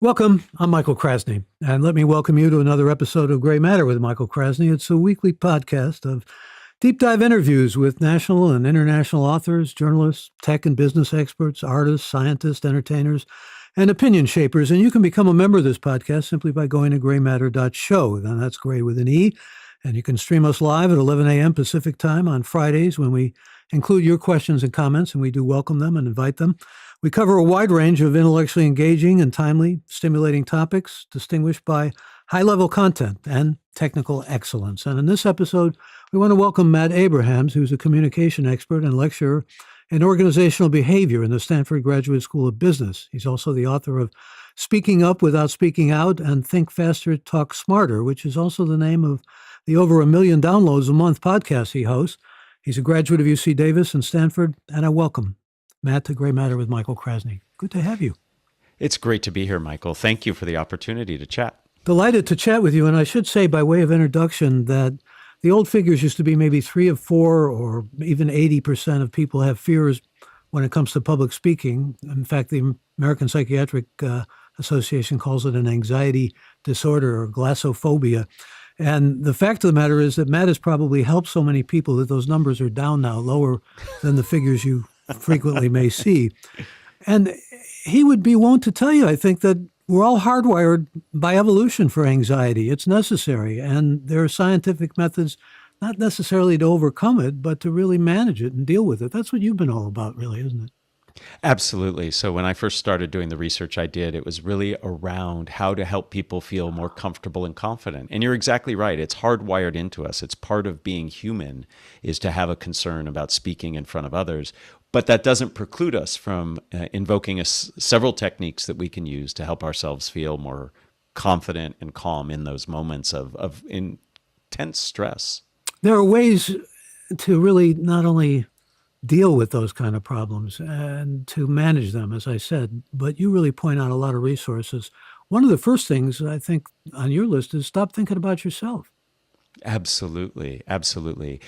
Welcome. I'm Michael Krasny, and let me welcome you to another episode of Gray Matter with Michael Krasny. It's a weekly podcast of deep dive interviews with national and international authors, journalists, tech and business experts, artists, scientists, entertainers, and opinion shapers. And you can become a member of this podcast simply by going to graymatter.show. Then that's gray with an E. And you can stream us live at 11 a.m. Pacific time on Fridays when we include your questions and comments, and we do welcome them and invite them. We cover a wide range of intellectually engaging and timely, stimulating topics distinguished by high-level content and technical excellence. And in this episode, we want to welcome Matt Abrahams, who's a communication expert and lecturer in organizational behavior in the Stanford Graduate School of Business. He's also the author of Speaking Up Without Speaking Out and Think Faster, Talk Smarter, which is also the name of the over 1 million downloads a month podcast he hosts. He's a graduate of UC Davis and Stanford, and I welcome Matt to Gray Matter with Michael Krasny. Good to have you. It's great to be here, Michael. Thank you for the opportunity to chat. Delighted to chat with you. And I should say, by way of introduction, that the old figures used to be maybe 3 of 4 or even 80% of people have fears when it comes to public speaking. In fact, the American Psychiatric Association calls it an anxiety disorder or glossophobia. And the fact of the matter is that Matt has probably helped so many people that those numbers are down now, lower than the figures you frequently may see. And he would be wont to tell you, I think, that we're all hardwired by evolution for anxiety. It's necessary. And there are scientific methods, not necessarily to overcome it, but to really manage it and deal with it. That's what you've been all about, really, isn't it? Absolutely. So when I first started doing the research I did, it was really around how to help people feel more comfortable and confident. And you're exactly right. It's hardwired into us. It's part of being human is to have a concern about speaking in front of others. But that doesn't preclude us from invoking several techniques that we can use to help ourselves feel more confident and calm in those moments of intense stress. There are ways to really not only deal with those kind of problems and to manage them, as I said, but you really point out a lot of resources. One of the first things I think on your list is stop thinking about yourself. Absolutely. Absolutely.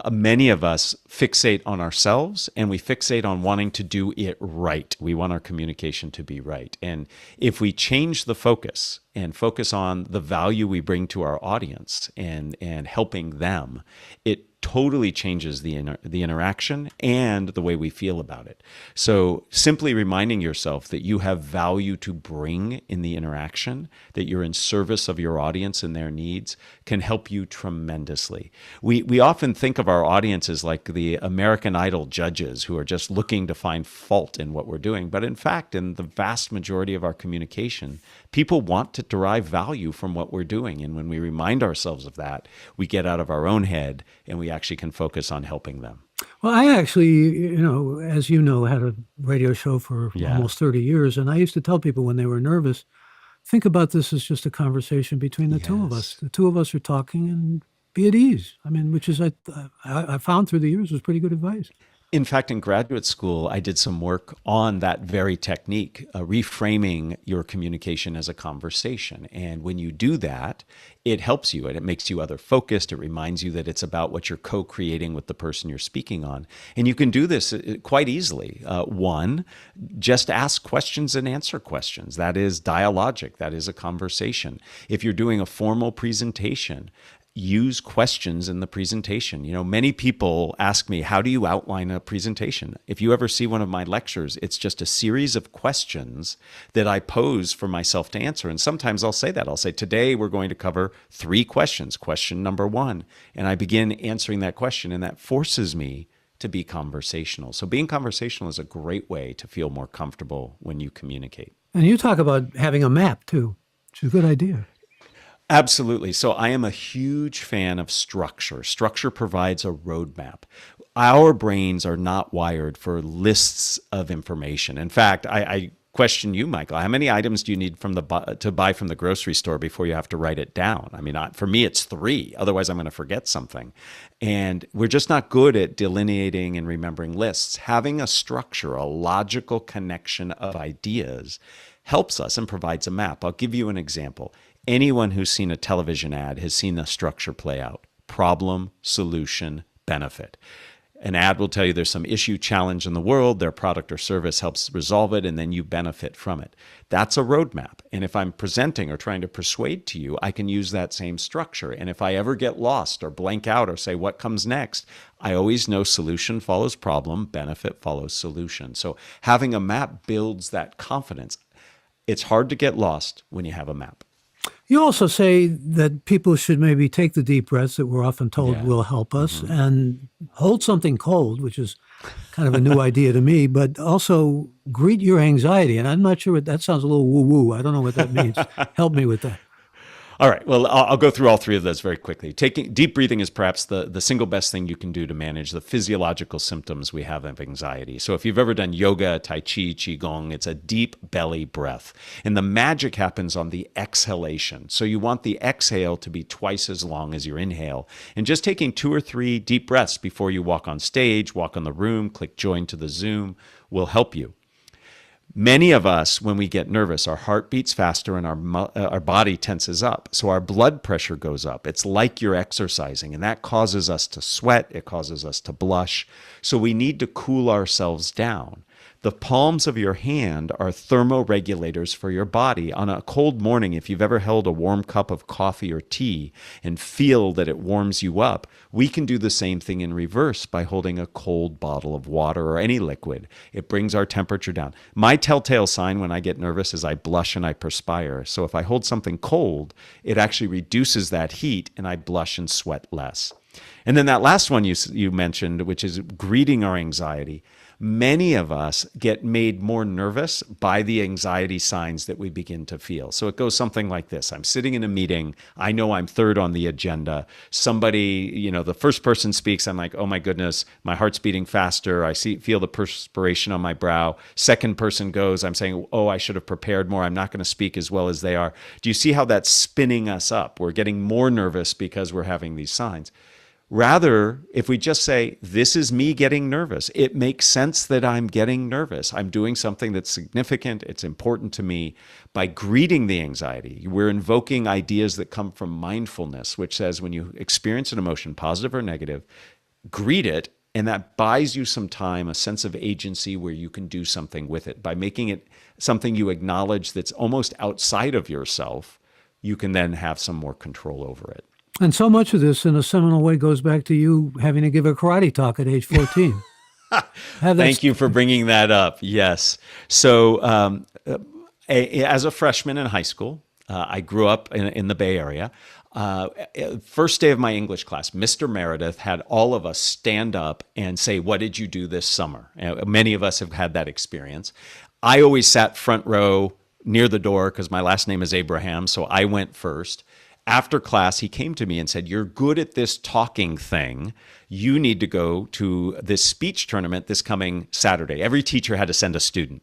Many of us fixate on ourselves and we fixate on wanting to do it right. We want our communication to be right. And if we change the focus and focus on the value we bring to our audience and helping them, it totally changes the interaction and the way we feel about it. So simply reminding yourself that you have value to bring in the interaction, that you're in service of your audience and their needs, can help you tremendously. We often think of our audience as like the American Idol judges who are just looking to find fault in what we're doing. But in fact, in the vast majority of our communication, people want to derive value from what we're doing. And when we remind ourselves of that, we get out of our own head and we actually can focus on helping them. Well, I actually, as you know, had a radio show for almost 30 years. And I used to tell people when they were nervous, think about this as just a conversation between the two of us. The two of us are talking and be at ease. I mean, which is, I found through the years was pretty good advice. In fact, in graduate school, I did some work on that very technique, reframing your communication as a conversation. And when you do that, it helps you and it makes you other focused. It reminds you that it's about what you're co-creating with the person you're speaking on. And you can do this quite easily. One, just ask questions and answer questions. That is dialogic. That is a conversation. If you're doing a formal presentation, use questions in the presentation. Many people ask me, how do you outline a presentation? If you ever see one of my lectures, it's just a series of questions that I pose for myself to answer. And sometimes I'll say that. I'll say, today we're going to cover 3 questions. Question number 1. And I begin answering that question, and that forces me to be conversational. So being conversational is a great way to feel more comfortable when you communicate. And you talk about having a map too, which is a good idea. Absolutely. So I am a huge fan of structure. Structure provides a roadmap. Our brains are not wired for lists of information. In fact, I question you, Michael. How many items do you need to buy from the grocery store before you have to write it down? I mean, for me, it's 3. Otherwise, I'm going to forget something. And we're just not good at delineating and remembering lists. Having a structure, a logical connection of ideas helps us and provides a map. I'll give you an example. Anyone who's seen a television ad has seen the structure play out. Problem, solution, benefit. An ad will tell you there's some issue, challenge in the world, their product or service helps resolve it, and then you benefit from it. That's a roadmap. And if I'm presenting or trying to persuade to you, I can use that same structure. And if I ever get lost or blank out or say what comes next, I always know solution follows problem, benefit follows solution. So having a map builds that confidence. It's hard to get lost when you have a map. You also say that people should maybe take the deep breaths that we're often told will help us and hold something cold, which is kind of a new idea to me, but also greet your anxiety. And I'm not sure what that sounds a little woo-woo. I don't know what that means. Help me with that. All right. Well, I'll go through all three of those very quickly. Taking deep breathing is perhaps the single best thing you can do to manage the physiological symptoms we have of anxiety. So if you've ever done yoga, tai chi, qigong, it's a deep belly breath. And the magic happens on the exhalation. So you want the exhale to be twice as long as your inhale. And just taking 2 or 3 deep breaths before you walk on stage, walk on the room, click join to the Zoom will help you. Many of us, when we get nervous, our heart beats faster and our body tenses up. So our blood pressure goes up. It's like you're exercising, and that causes us to sweat. It causes us to blush. So we need to cool ourselves down. The palms of your hand are thermoregulators for your body. On a cold morning, if you've ever held a warm cup of coffee or tea and feel that it warms you up, we can do the same thing in reverse by holding a cold bottle of water or any liquid. It brings our temperature down. My telltale sign when I get nervous is I blush and I perspire. So if I hold something cold, it actually reduces that heat and I blush and sweat less. And then that last one you mentioned, which is greeting our anxiety. Many of us get made more nervous by the anxiety signs that we begin to feel. So it goes something like this. I'm sitting in a meeting. I know I'm third on the agenda. Somebody, the first person speaks. I'm like, oh my goodness, my heart's beating faster. I feel the perspiration on my brow. Second person goes. I'm saying, oh, I should have prepared more. I'm not going to speak as well as they are. Do you see how that's spinning us up? We're getting more nervous because we're having these signs. Rather, if we just say, this is me getting nervous, it makes sense that I'm getting nervous. I'm doing something that's significant. It's important to me. By greeting the anxiety, we're invoking ideas that come from mindfulness, which says when you experience an emotion, positive or negative, greet it. And that buys you some time, a sense of agency where you can do something with it. By making it something you acknowledge that's almost outside of yourself, you can then have some more control over it. And so much of this, in a seminal way, goes back to you having to give a karate talk at age 14. Thank you for bringing that up. Yes. So as a freshman in high school, I grew up in the Bay Area. First day of my English class, Mr. Meredith had all of us stand up and say, what did you do this summer? Many of us have had that experience. I always sat front row near the door because my last name is Abraham, so I went first. After class, he came to me and said, you're good at this talking thing. You need to go to this speech tournament this coming Saturday. Every teacher had to send a student.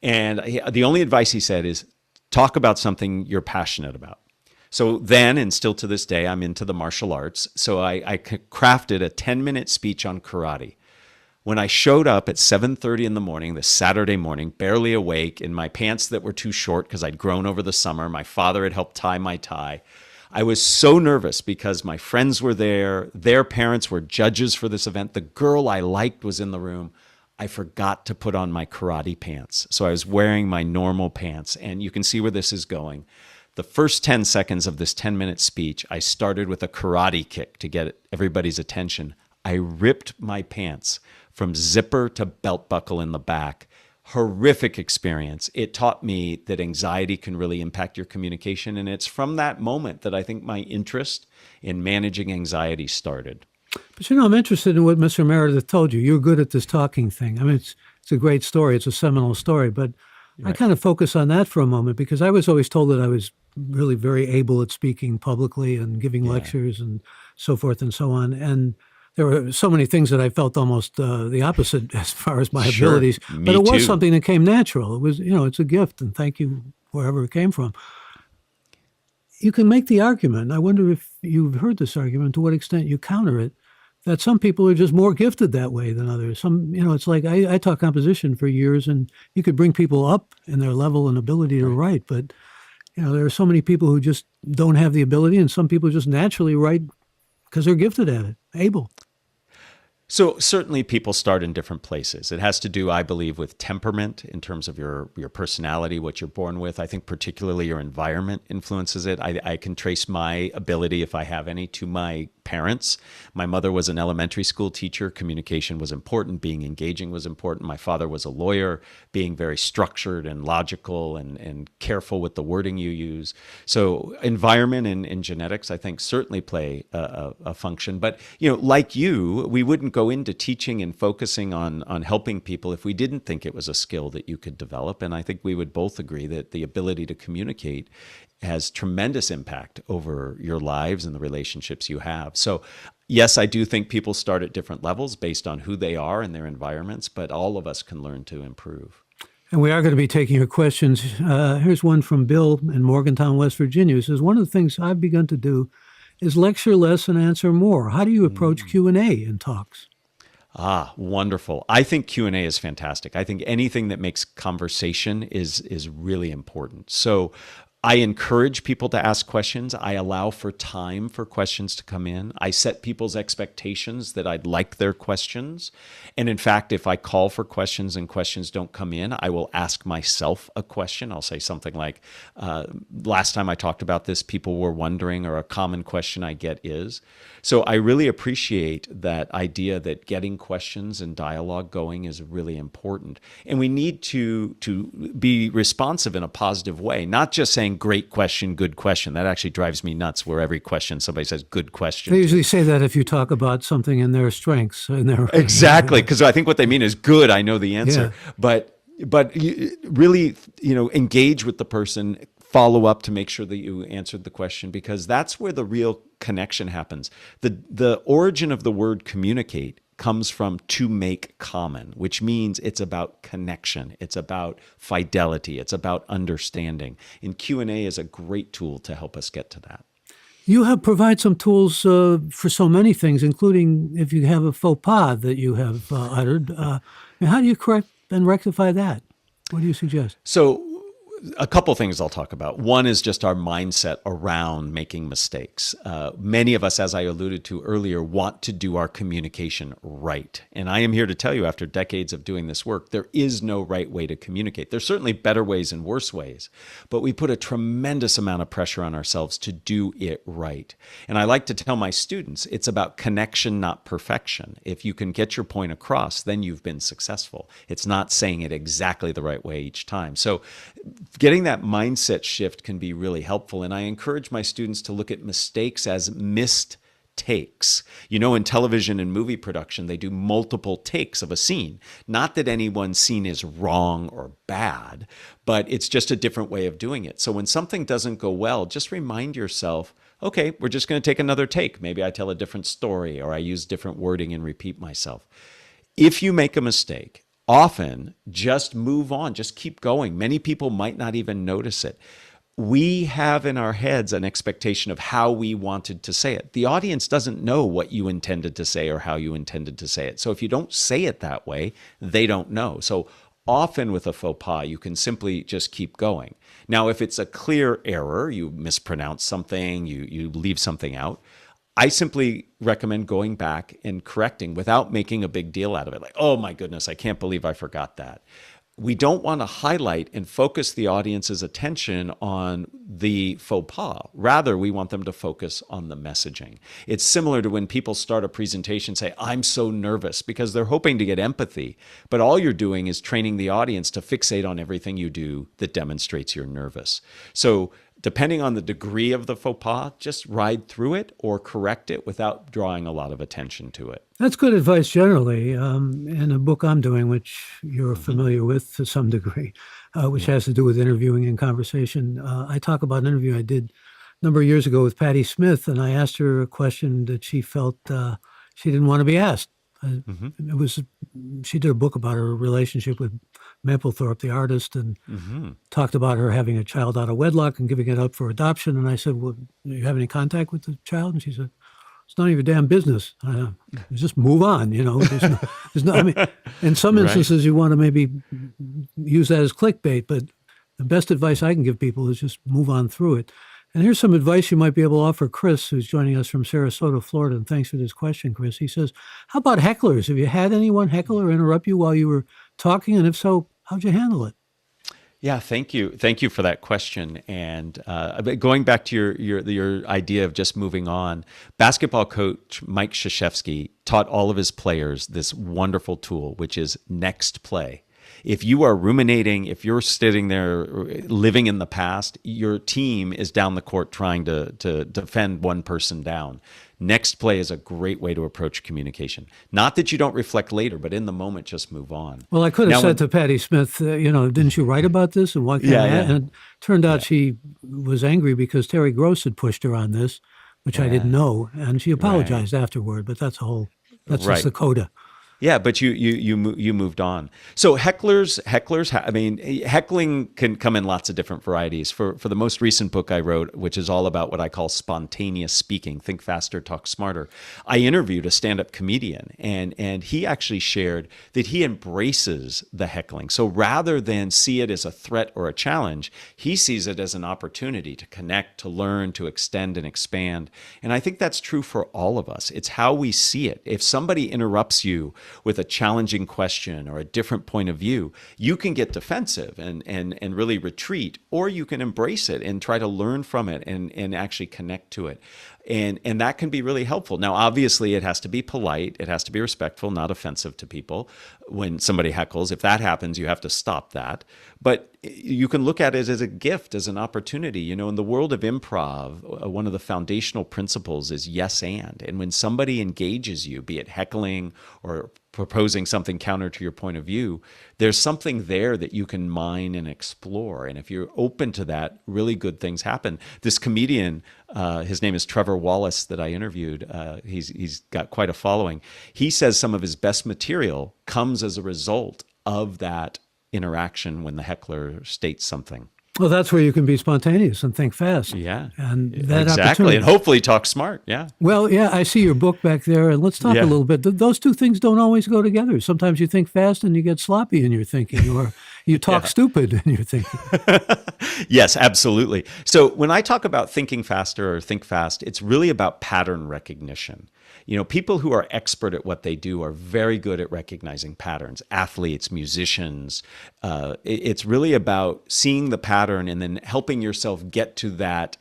And the only advice he said is, talk about something you're passionate about. So then, and still to this day, I'm into the martial arts. So I crafted a 10-minute speech on karate. When I showed up at 7:30 in the morning, this Saturday morning, barely awake, in my pants that were too short because I'd grown over the summer, my father had helped tie my tie. I was so nervous because my friends were there. Their parents were judges for this event. The girl I liked was in the room. I forgot to put on my karate pants. So I was wearing my normal pants, and you can see where this is going. The first 10 seconds of this 10-minute speech, I started with a karate kick to get everybody's attention. I ripped my pants from zipper to belt buckle in the back. Horrific experience. It taught me that anxiety can really impact your communication. And it's from that moment that I think my interest in managing anxiety started. But I'm interested in what Mr. Meredith told you. You're good at this talking thing. I mean, it's a great story. It's a seminal story. But right. I kind of focus on that for a moment because I was always told that I was really very able at speaking publicly and giving lectures and so forth and so on. And there were so many things that I felt almost the opposite as far as my abilities. But it was something that came natural. It was, it's a gift, and thank you wherever it came from. You can make the argument, I wonder if you've heard this argument, to what extent you counter it, that some people are just more gifted that way than others. It's like I taught composition for years, and you could bring people up in their level and ability to write, but there are so many people who just don't have the ability, and some people just naturally write because they're gifted at it, able. So certainly people start in different places. It has to do, I believe, with temperament in terms of your personality, what you're born with. I think particularly your environment influences it. I can trace my ability, if I have any, to my parents. My mother was an elementary school teacher. Communication was important. Being engaging was important. My father was a lawyer. Being very structured and logical and careful with the wording you use. So environment and genetics, I think, certainly play a function. But, like you, we wouldn't go into teaching and focusing on helping people if we didn't think it was a skill that you could develop. And I think we would both agree that the ability to communicate has tremendous impact over your lives and the relationships you have. So yes, I do think people start at different levels based on who they are and their environments, but all of us can learn to improve. And we are going to be taking your questions. Here's one from Bill in Morgantown, West Virginia. He says, one of the things I've begun to do is lecture less and answer more. How do you approach Q&A in talks? Wonderful. I think Q&A is fantastic. I think anything that makes conversation is really important. So I encourage people to ask questions. I allow for time for questions to come in. I set people's expectations that I'd like their questions. And in fact, if I call for questions and questions don't come in, I will ask myself a question. I'll say something like, last time I talked about this, people were wondering, or a common question I get is. So I really appreciate that idea that getting questions and dialogue going is really important. And we need to be responsive in a positive way, not just saying, great question, good question. That actually drives me nuts where every question somebody says, good question. They usually say that if you talk about something in their strengths. Exactly, because I think what they mean is good, I know the answer. Yeah. But you really, engage with the person, follow up to make sure that you answered the question, because that's where the real connection happens. The origin of the word communicate comes from to make common, which means it's about connection. It's about fidelity. It's about understanding. And Q&A is a great tool to help us get to that. You have provide some tools for so many things, including if you have a faux pas that you have uttered. How do you correct and rectify that? What do you suggest? So a couple things I'll talk about. One is just our mindset around making mistakes. Many of us, as I alluded to earlier, want to do our communication right. And I am here to tell you, after decades of doing this work, there is no right way to communicate. There's certainly better ways and worse ways, but we put a tremendous amount of pressure on ourselves to do it right. And I like to tell my students, it's about connection, not perfection. If you can get your point across, then you've been successful. It's not saying it exactly the right way each time. So getting that mindset shift can be really helpful. And I encourage my students to look at mistakes as missed takes. In television and movie production, they do multiple takes of a scene. Not that any one scene is wrong or bad, but it's just a different way of doing it. So when something doesn't go well, just remind yourself, okay, we're just going to take another take. Maybe I tell a different story, or I use different wording and repeat myself. If you make a mistake, often just move on, just keep going. Many people might not even notice it. We have in our heads an expectation of how we wanted to say it. The audience doesn't know what you intended to say or how you intended to say it. So if you don't say it that way, they don't know. So often with a faux pas, you can simply just keep going. Now, if it's a clear error, you mispronounce something, you leave something out, I simply recommend going back and correcting without making a big deal out of it. Like, oh my goodness, I can't believe I forgot that. We don't want to highlight and focus the audience's attention on the faux pas. Rather, we want them to focus on the messaging. It's similar to when people start a presentation, say, I'm so nervous, because they're hoping to get empathy. But all you're doing is training the audience to fixate on everything you do that demonstrates you're nervous. So depending on the degree of the faux pas, just ride through it or correct it without drawing a lot of attention to it. That's good advice generally. In a book I'm doing, which you're familiar with to some degree, which has to do with interviewing and conversation, I talk about an interview I did a number of years ago with Patti Smith, and I asked her a question that she felt she didn't want to be asked. She did a book about her relationship with Mapplethorpe, the artist, and talked about her having a child out of wedlock and giving it up for adoption. And I said, well, do you have any contact with the child? And she said, it's none of your damn business. Just move on, There's no, I mean, in some instances, you want to maybe use that as clickbait, but the best advice I can give people is just move on through it. And here's some advice you might be able to offer Chris, who's joining us from Sarasota, Florida. And thanks for this question, Chris. He says, how about hecklers? Have you had anyone heckle or interrupt you while you were talking? And if so, how'd you handle it? Yeah, thank you for that question. And but going back to your idea of just moving on, basketball coach Mike Krzyzewski taught all of his players this wonderful tool, which is next play. If you are ruminating, if you're sitting there living in the past, your team is down the court trying to defend one person down. Next play is a great way to approach communication. Not that you don't reflect later, but in the moment, just move on. Well, I could have said to Patti Smith, didn't you write about this? And why can't I? And it turned out she was angry because Terry Gross had pushed her on this, which I didn't know. And she apologized afterward, but that's just the coda. Yeah, but you moved on. So hecklers, I mean, heckling can come in lots of different varieties. For the most recent book I wrote, which is all about what I call spontaneous speaking, think faster, talk smarter, I interviewed a stand-up comedian, and he actually shared that he embraces the heckling. So rather than see it as a threat or a challenge, he sees it as an opportunity to connect, to learn, to extend and expand. And I think that's true for all of us. It's how we see it. If somebody interrupts you with a challenging question or a different point of view, you can get defensive and really retreat, or you can embrace it and try to learn from it and actually connect to it. And that can be really helpful. Now, obviously, it has to be polite. It has to be respectful, not offensive to people. When somebody heckles, if that happens, you have to stop that. But you can look at it as a gift, as an opportunity. In the world of improv, one of the foundational principles is yes and. And when somebody engages you, be it heckling or proposing something counter to your point of view, there's something there that you can mine and explore. And if you're open to that, really good things happen. This comedian, his name is Trevor Wallace, that I interviewed. He's got quite a following. He says some of his best material comes as a result of that interaction when the heckler states something. Well, that's where you can be spontaneous and think fast. Yeah, and that exactly, and hopefully talk smart. Yeah. Well, yeah, I see your book back there, and let's talk a little bit. Those two things don't always go together. Sometimes you think fast and you get sloppy in your thinking, or you talk stupid in your thinking. Yes, absolutely. So when I talk about thinking faster or think fast, it's really about pattern recognition. People who are expert at what they do are very good at recognizing patterns. Athletes, musicians. It's really about seeing the pattern and then helping yourself get to that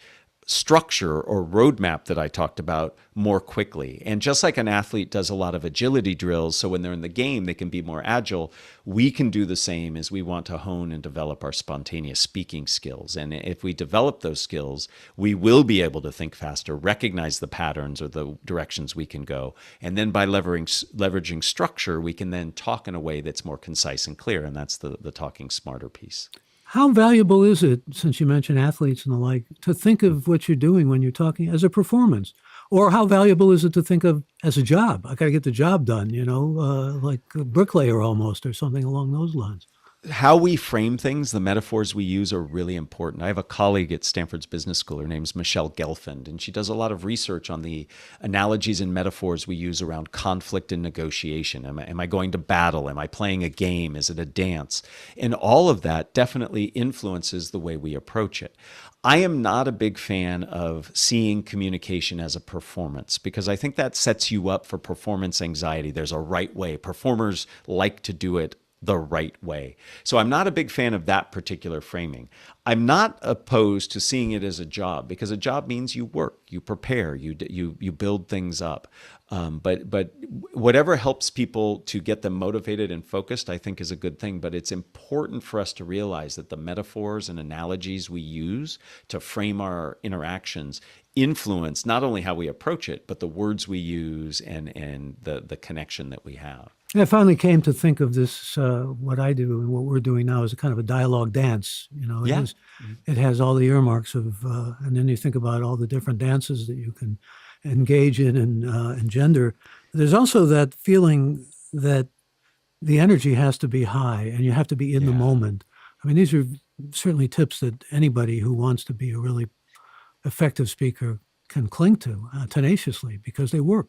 structure or roadmap that I talked about more quickly. And just like an athlete does a lot of agility drills, so when they're in the game, they can be more agile, we can do the same as we want to hone and develop our spontaneous speaking skills. And if we develop those skills, we will be able to think faster, recognize the patterns or the directions we can go. And then by leveraging structure, we can then talk in a way that's more concise and clear. And that's the talking smarter piece. How valuable is it, since you mentioned athletes and the like, to think of what you're doing when you're talking as a performance? Or how valuable is it to think of as a job? I got to get the job done, like a bricklayer almost, or something along those lines. How we frame things, the metaphors we use are really important. I have a colleague at Stanford's Business School. Her name's Michelle Gelfand, and she does a lot of research on the analogies and metaphors we use around conflict and negotiation. Am I going to battle? Am I playing a game? Is it a dance? And all of that definitely influences the way we approach it. I am not a big fan of seeing communication as a performance, because I think that sets you up for performance anxiety. There's a right way. Performers like to do it the right way. So I'm not a big fan of that particular framing. I'm not opposed to seeing it as a job, because a job means you work, you prepare, you build things up. But whatever helps people to get them motivated and focused, I think is a good thing. But it's important for us to realize that the metaphors and analogies we use to frame our interactions influence not only how we approach it, but the words we use and the connection that we have. I finally came to think of this, what I do and what we're doing now is a kind of a dialogue dance. It has all the earmarks of, and then you think about all the different dances that you can engage in and engender. There's also that feeling that the energy has to be high and you have to be in the moment. I mean, these are certainly tips that anybody who wants to be a really effective speaker can cling to tenaciously, because they work.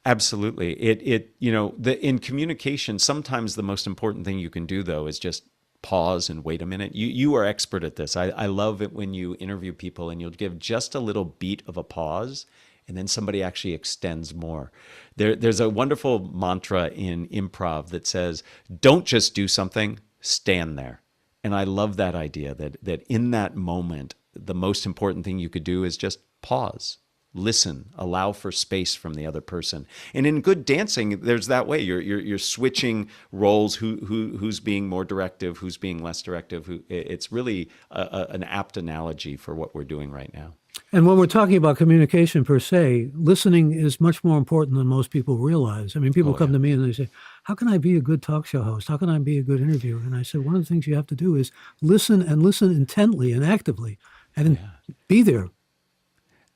Absolutely. In communication, sometimes the most important thing you can do, though, is just pause and wait a minute. You are expert at this. I love it when you interview people and you'll give just a little beat of a pause, and then somebody actually extends more. There's a wonderful mantra in improv that says, don't just do something, stand there. And I love that idea that in that moment, the most important thing you could do is just pause, listen, allow for space from the other person. And in good dancing, there's that way. You're switching roles. Who's being more directive? Who's being less directive? It's really an apt analogy for what we're doing right now. And when we're talking about communication per se, listening is much more important than most people realize. I mean, people come to me and they say, how can I be a good talk show host? How can I be a good interviewer? And I said, one of the things you have to do is listen, and listen intently and actively, and be there.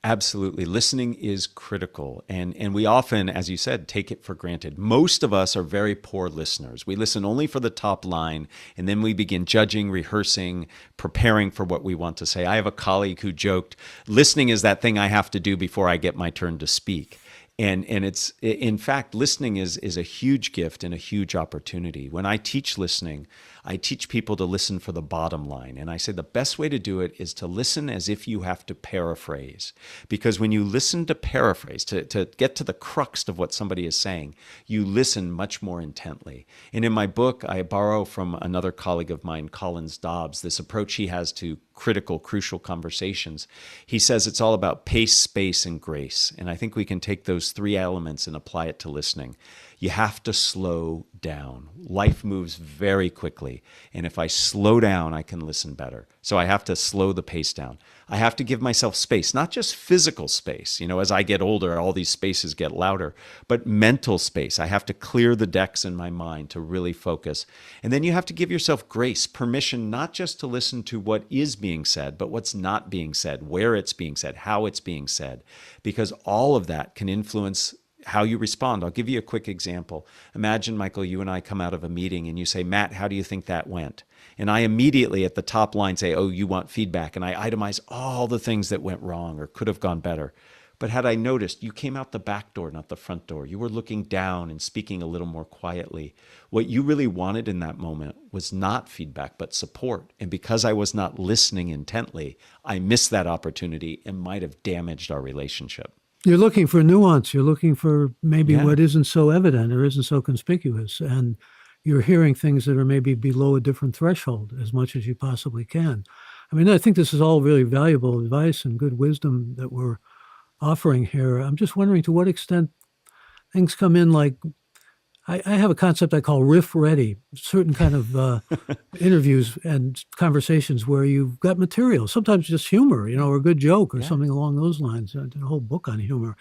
Absolutely. Listening is critical. And we often, as you said, take it for granted. Most of us are very poor listeners. We listen only for the top line, and then we begin judging, rehearsing, preparing for what we want to say. I have a colleague who joked, listening is that thing I have to do before I get my turn to speak. And it's, in fact, listening is a huge gift and a huge opportunity. When I teach listening, I teach people to listen for the bottom line. And I say the best way to do it is to listen as if you have to paraphrase. Because when you listen to paraphrase, to get to the crux of what somebody is saying, you listen much more intently. And in my book, I borrow from another colleague of mine, Collins Dobbs, this approach he has to critical, crucial conversations. He says it's all about pace, space, and grace. And I think we can take those three elements and apply it to listening. You have to slow down. Life moves very quickly. And if I slow down, I can listen better. So I have to slow the pace down. I have to give myself space, not just physical space. You know, as I get older, all these spaces get louder, but mental space. I have to clear the decks in my mind to really focus. And then you have to give yourself grace, permission, not just to listen to what is being said, but what's not being said, where it's being said, how it's being said, because all of that can influence how you respond. I'll give you a quick example. Imagine, Michael, you and I come out of a meeting and you say, Matt, how do you think that went? And I immediately at the top line say, oh, you want feedback. And I itemize all the things that went wrong or could have gone better. But had I noticed, you came out the back door, not the front door. You were looking down and speaking a little more quietly. What you really wanted in that moment was not feedback, but support. And because I was not listening intently, I missed that opportunity and might have damaged our relationship. You're looking for nuance. You're looking for maybe what isn't so evident or isn't so conspicuous. And you're hearing things that are maybe below a different threshold as much as you possibly can. I mean, I think this is all really valuable advice and good wisdom that we're offering here. I'm just wondering to what extent things come in like, I have a concept I call riff ready, certain kind of interviews and conversations where you've got material, sometimes just humor, you know, or a good joke or something along those lines. I did a whole book on humor.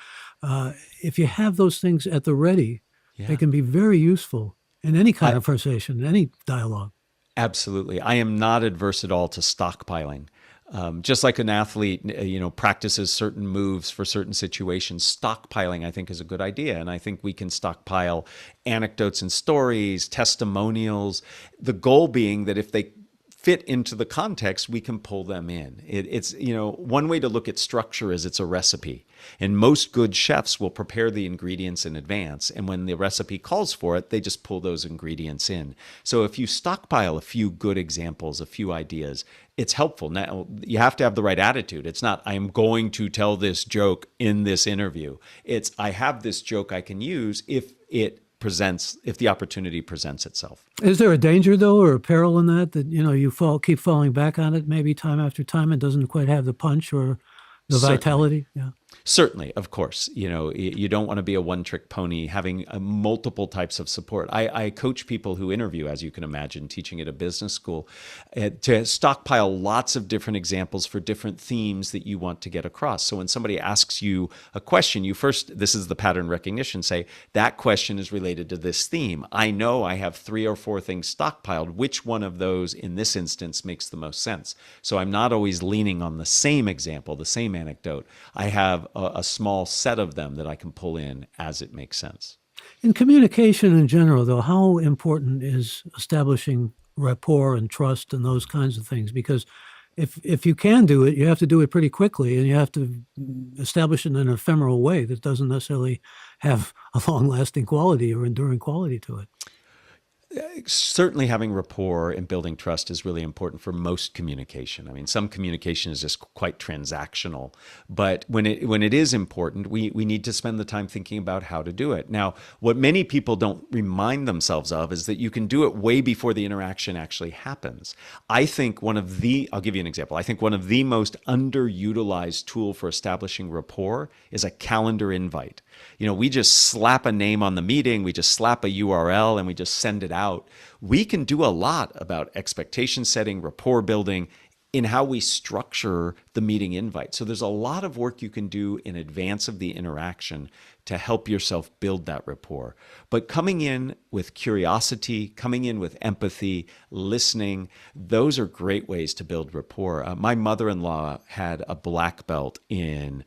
If you have those things at the ready, they can be very useful in any kind of conversation, any dialogue. Absolutely. I am not adverse at all to stockpiling. Just like an athlete, practices certain moves for certain situations, stockpiling, I think, is a good idea. And I think we can stockpile anecdotes and stories, testimonials, the goal being that if they fit into the context, we can pull them in. It's one way to look at structure is it's a recipe. And most good chefs will prepare the ingredients in advance. And when the recipe calls for it, they just pull those ingredients in. So if you stockpile a few good examples, a few ideas, it's helpful. Now, you have to have the right attitude. It's not, I am going to tell this joke in this interview. It's, I have this joke I can use if the opportunity presents itself. Is there a danger, though, or a peril in that you keep falling back on it maybe time after time and doesn't quite have the punch or the vitality? Yeah. Certainly, of course. You don't want to be a one-trick pony, having multiple types of support. I coach people who interview, as you can imagine, teaching at a business school, to stockpile lots of different examples for different themes that you want to get across. So when somebody asks you a question, you first, this is the pattern recognition, say, that question is related to this theme. I know I have 3 or 4 things stockpiled. Which one of those in this instance makes the most sense? So I'm not always leaning on the same example, the same anecdote. I have a small set of them that I can pull in as it makes sense. In communication in general, though, how important is establishing rapport and trust and those kinds of things? Because if you can do it, you have to do it pretty quickly, and you have to establish it in an ephemeral way that doesn't necessarily have a long-lasting quality or enduring quality to it. certainly having rapport and building trust is really important for most communication. I mean, some communication is just quite transactional, but when it is important, we need to spend the time thinking about how to do it. Now, what many people don't remind themselves of is that you can do it way before the interaction actually happens. I think I'll give you an example. I think one of the most underutilized tool for establishing rapport is a calendar invite. We just slap a name on the meeting, we just slap a URL, and we just send it out. We can do a lot about expectation setting, rapport building, in how we structure the meeting invite. So there's a lot of work you can do in advance of the interaction to help yourself build that rapport. But coming in with curiosity, coming in with empathy, listening, those are great ways to build rapport. My mother-in-law had a black belt in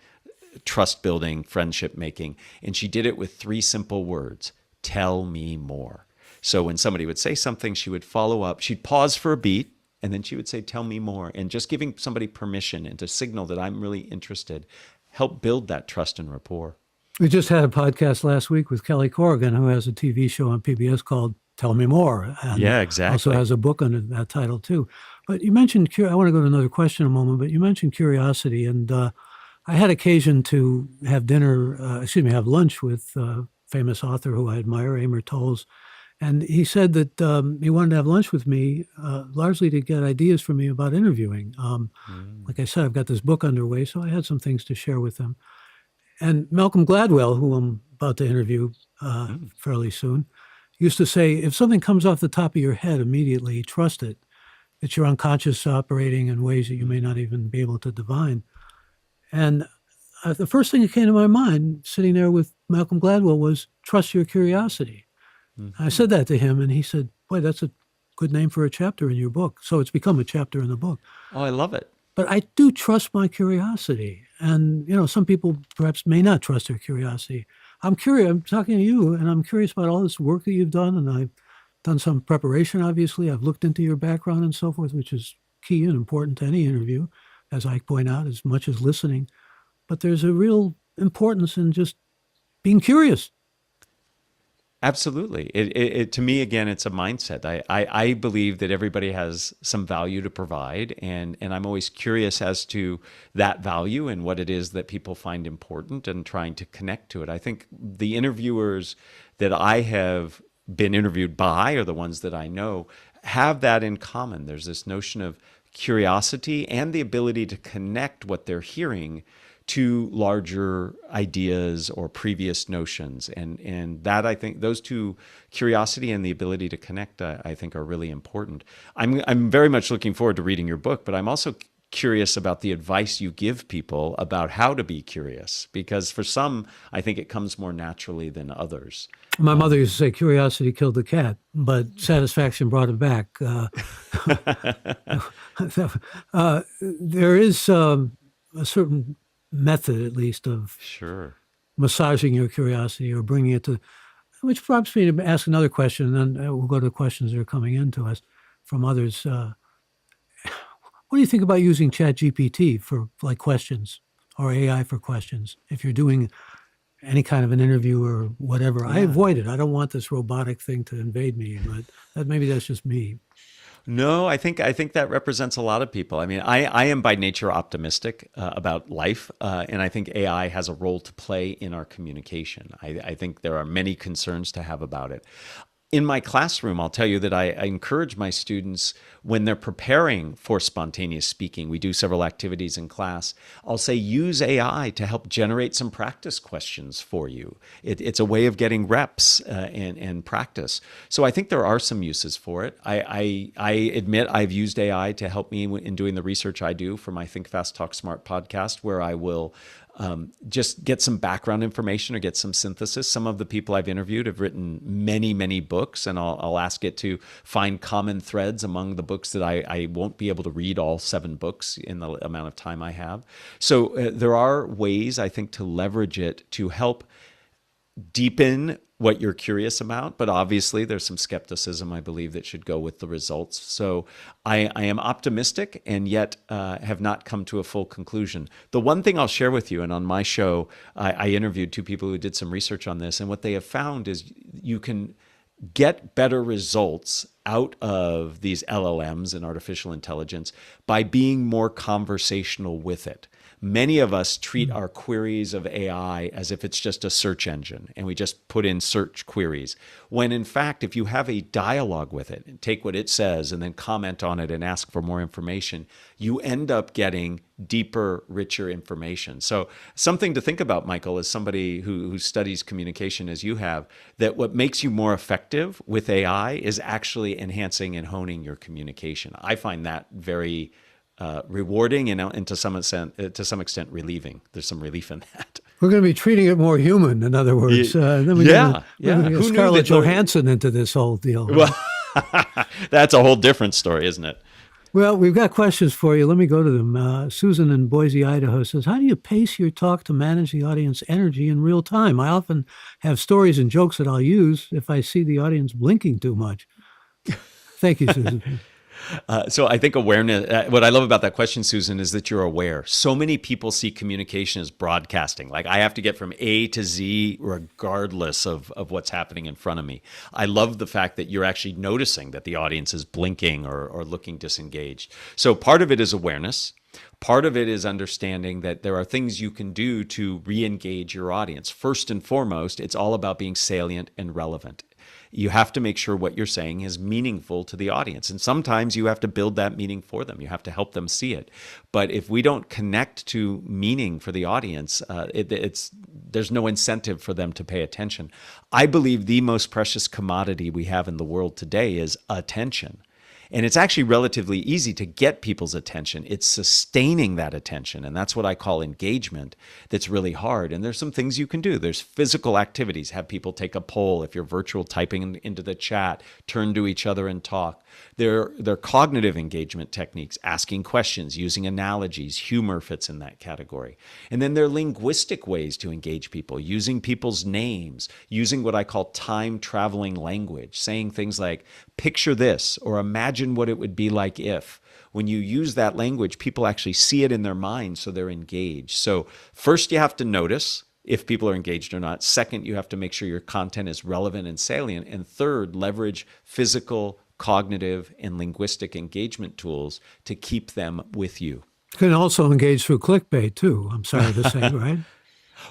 trust building, friendship making, and she did it with 3 simple words: tell me more. So when somebody would say something, she would follow up. She'd pause for a beat, and then she would say, tell me more. And just giving somebody permission and to signal that I'm really interested help build that trust and rapport. We just had a podcast last week with Kelly Corrigan, who has a TV show on PBS called Tell Me More. And Yeah, exactly. also has a book under that title too. But you mentioned, I want to go to another question in a moment, but you mentioned curiosity. And I had occasion to have have lunch with a famous author who I admire, Amor Towles. And he said that he wanted to have lunch with me largely to get ideas from me about interviewing. Like I said, I've got this book underway, so I had some things to share with him. And Malcolm Gladwell, who I'm about to interview fairly soon, used to say, if something comes off the top of your head immediately, trust it. It's your unconscious operating in ways that you may not even be able to divine. And the first thing that came to my mind, sitting there with Malcolm Gladwell, was trust your curiosity. Mm-hmm. I said that to him, and he said, boy, that's a good name for a chapter in your book. So it's become a chapter in the book. Oh, I love it. But I do trust my curiosity. And, some people perhaps may not trust their curiosity. I'm curious. I'm talking to you, and I'm curious about all this work that you've done. And I've done some preparation, obviously. I've looked into your background and so forth, which is key and important to any interview, as I point out, as much as listening. But there's a real importance in just being curious. Absolutely. It to me, again, it's a mindset. I believe that everybody has some value to provide, and I'm always curious as to that value and what it is that people find important and trying to connect to it. I think the interviewers that I have been interviewed by, or the ones that I know, have that in common. There's this notion of curiosity and the ability to connect what they're hearing to larger ideas or previous notions. And that, I think, those two, curiosity and the ability to connect, I think are really important. I'm very much looking forward to reading your book, but I'm also curious about the advice you give people about how to be curious, because for some, I think it comes more naturally than others. My mother used to say curiosity killed the cat, but satisfaction brought it back. There is a certain method, at least, of Sure. massaging your curiosity or bringing it to, which prompts me to ask another question, and then we'll go to the questions that are coming in to us from others. What do you think about using ChatGPT for questions, or AI for questions, if you're doing any kind of an interview or whatever? Yeah. I avoid it. I don't want this robotic thing to invade me, but maybe that's just me. No, I think that represents a lot of people. I mean, I am by nature optimistic about life, and I think AI has a role to play in our communication. I think there are many concerns to have about it. In my classroom, I'll tell you that I encourage my students, when they're preparing for spontaneous speaking, we do several activities in class. I'll say, use AI to help generate some practice questions for you. It's a way of getting reps and practice. So I think there are some uses for it. I admit I've used AI to help me in doing the research I do for my Think Fast, Talk Smart podcast, where I will just get some background information or get some synthesis. Some of the people I've interviewed have written many, many books, and I'll ask it to find common threads among the books that I won't be able to read all 7 books in the amount of time I have. So there are ways, I think, to leverage it to help deepen what you're curious about, but obviously there's some skepticism, I believe, that should go with the results. So I am optimistic, and yet have not come to a full conclusion. The one thing I'll share with you, and on my show, I interviewed 2 people who did some research on this, and what they have found is you can get better results out of these LLMs and artificial intelligence by being more conversational with it. Many of us treat our queries of AI as if it's just a search engine and we just put in search queries. When in fact, if you have a dialogue with it and take what it says and then comment on it and ask for more information, you end up getting deeper, richer information. So something to think about, Michael, as somebody who studies communication as you have, that what makes you more effective with AI is actually enhancing and honing your communication. I find that very rewarding and to some extent relieving. There's some relief in that. We're going to be treating it more human, in other words. Then we're Yeah. going to get Who knew Scarlett that Johansson into this whole deal. Well, that's a whole different story, isn't it? Well, we've got questions for you. Let me go to them. Susan in Boise, Idaho says, how do you pace your talk to manage the audience energy in real time? I often have stories and jokes that I'll use if I see the audience blinking too much. Thank you, Susan. So I think awareness, what I love about that question, Susan, is that you're aware. So many people see communication as broadcasting. Like I have to get from A to Z regardless of what's happening in front of me. I love the fact that you're actually noticing that the audience is blinking or looking disengaged. So part of it is awareness. Part of it is understanding that there are things you can do to re-engage your audience. First and foremost, it's all about being salient and relevant. You have to make sure what you're saying is meaningful to the audience. And sometimes you have to build that meaning for them. You have to help them see it. But if we don't connect to meaning for the audience, there's no incentive for them to pay attention. I believe the most precious commodity we have in the world today is attention. And it's actually relatively easy to get people's attention. It's sustaining that attention. And that's what I call engagement. That's really hard. And there's some things you can do. There's physical activities. Have people take a poll. If you're virtual, typing into the chat, turn to each other and talk. There are cognitive engagement techniques, asking questions, using analogies. Humor fits in that category. And then there are linguistic ways to engage people, using people's names, using what I call time traveling language, saying things like, picture this, or imagine what it would be like if. When you use that language, people actually see it in their mind, so they're engaged. So first you have to notice if people are engaged or not. Second, you have to make sure your content is relevant and salient. And third, leverage physical, cognitive, and linguistic engagement tools to keep them with you. You can also engage through clickbait, too, I'm sorry to say, right?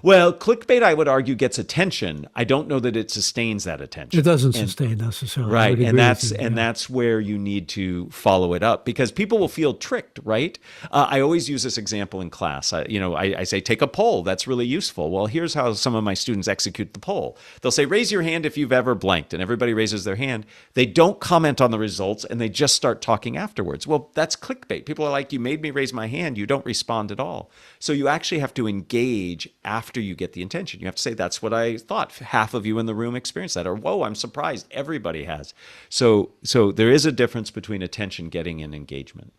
Well, clickbait, I would argue, gets attention. I don't know that it sustains that attention. It doesn't sustain necessarily. Right, that's where you need to follow it up because people will feel tricked, right? I always use this example in class. I say, take a poll. That's really useful. Well, here's how some of my students execute the poll. They'll say, raise your hand if you've ever blanked, and everybody raises their hand. They don't comment on the results, and they just start talking afterwards. Well, that's clickbait. People are like, you made me raise my hand. You don't respond at all. So you actually have to engage after you get the intention. You have to say, that's what I thought. Half of you in the room experienced that. Or, whoa, I'm surprised. Everybody has. So there is a difference between attention getting and engagement.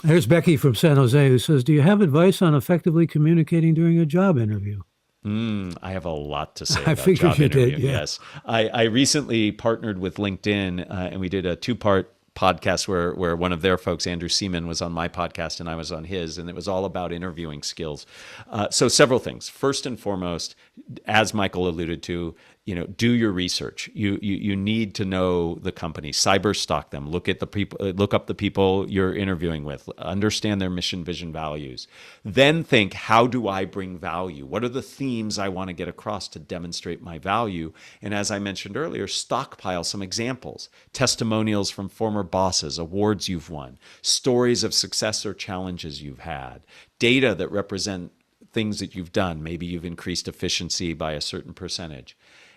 There's Becky from San Jose who says, do you have advice on effectively communicating during a job interview? I have a lot to say I about figured job you interview. did, yeah. Yes. I recently partnered with LinkedIn and we did a 2-part podcast where one of their folks, Andrew Seaman, was on my podcast and I was on his, and it was all about interviewing skills. So several things. First and foremost, as Michael alluded to, do your research. You need to know the company, cyber stalk them, look up the people you're interviewing with, understand their mission, vision, values. Then think, how do I bring value? What are the themes I want to get across to demonstrate my value? And as I mentioned earlier, stockpile some examples, testimonials from former bosses, awards you've won, stories of success or challenges you've had, data that represent things that you've done. Maybe you've increased efficiency by a certain percentage.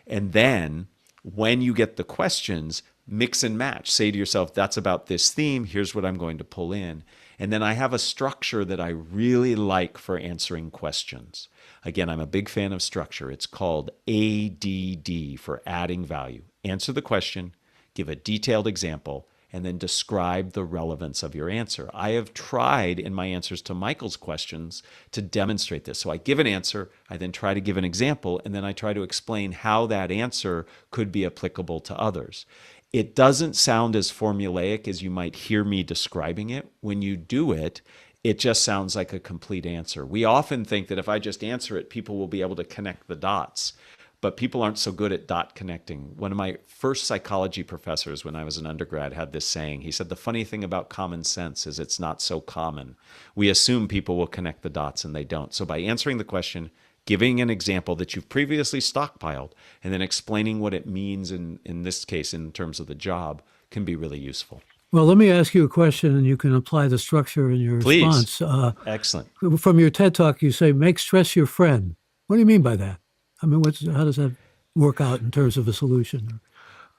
And then when you get the questions, mix and match. Say to yourself, that's about this theme. Here's what I'm going to pull in. And then I have a structure that I really like for answering questions. Again, I'm a big fan of structure. It's called ADD, for adding value. Answer the question, give a detailed example, and then describe the relevance of your answer. I have tried in my answers to Michael's questions to demonstrate this. So I give an answer, I then try to give an example, and then I try to explain how that answer could be applicable to others. It doesn't sound as formulaic as you might hear me describing it. When you do it, it just sounds like a complete answer. We often think that if I just answer it, people will be able to connect the dots. but people aren't so good at dot connecting. One of my first psychology professors when I was an undergrad had this saying. He said, the funny thing about common sense is it's not so common. We assume people will connect the dots and they don't. So by answering the question, giving an example that you've previously stockpiled, and then explaining what it means in this case in terms of the job can be really useful. Well, let me ask you a question, and you can apply the structure in your Please. response. Excellent. From your TED Talk, you say, make stress your friend. What do you mean by that? I mean, how does that work out in terms of a solution?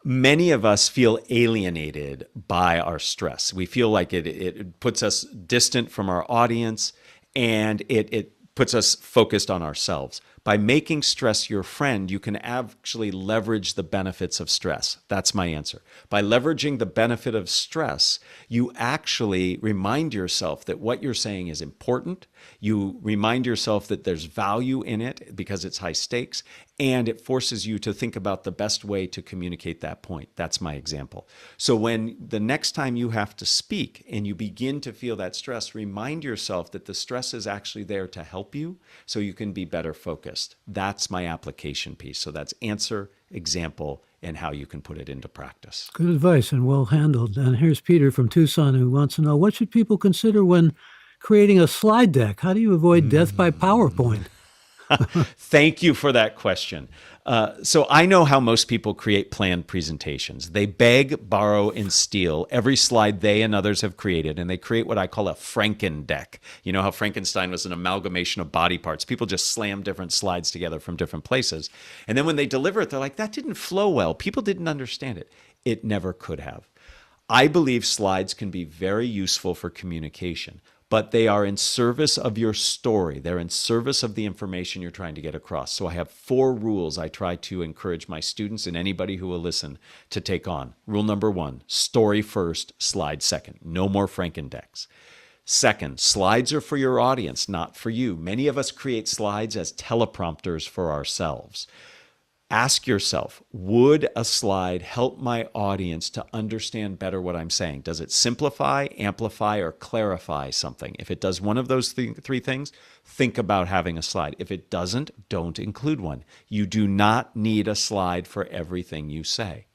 Many of us feel alienated by our stress. We feel like it puts us distant from our audience, and it puts us focused on ourselves. By making stress your friend, you can actually leverage the benefits of stress. That's my answer. By leveraging the benefit of stress, you actually remind yourself that what you're saying is important. You remind yourself that there's value in it because it's high stakes, and it forces you to think about the best way to communicate that point. That's my example. So when the next time you have to speak and you begin to feel that stress, remind yourself that the stress is actually there to help you so you can be better focused. That's my application piece. So that's answer, example, and how you can put it into practice. Good advice and well handled. And here's Peter from Tucson who wants to know, what should people consider when creating a slide deck? How do you avoid death by PowerPoint? Thank you for that question. So I know how most people create planned presentations. They beg, borrow, and steal every slide they and others have created, and they create what I call a Franken deck. You know how Frankenstein was an amalgamation of body parts. People just slam different slides together from different places. And then when they deliver it, they're like, that didn't flow well. People didn't understand it. It never could have. I believe slides can be very useful for communication, but they are in service of your story. They're in service of the information you're trying to get across. So I have 4 rules I try to encourage my students and anybody who will listen to take on. Rule number 1, story first, slide second. No more Frankendecks. Second, slides are for your audience, not for you. Many of us create slides as teleprompters for ourselves. Ask yourself, would a slide help my audience to understand better what I'm saying? Does it simplify, amplify, or clarify something? If it does one of those 3 things, think about having a slide. If it doesn't, don't include one. You do not need a slide for everything you say.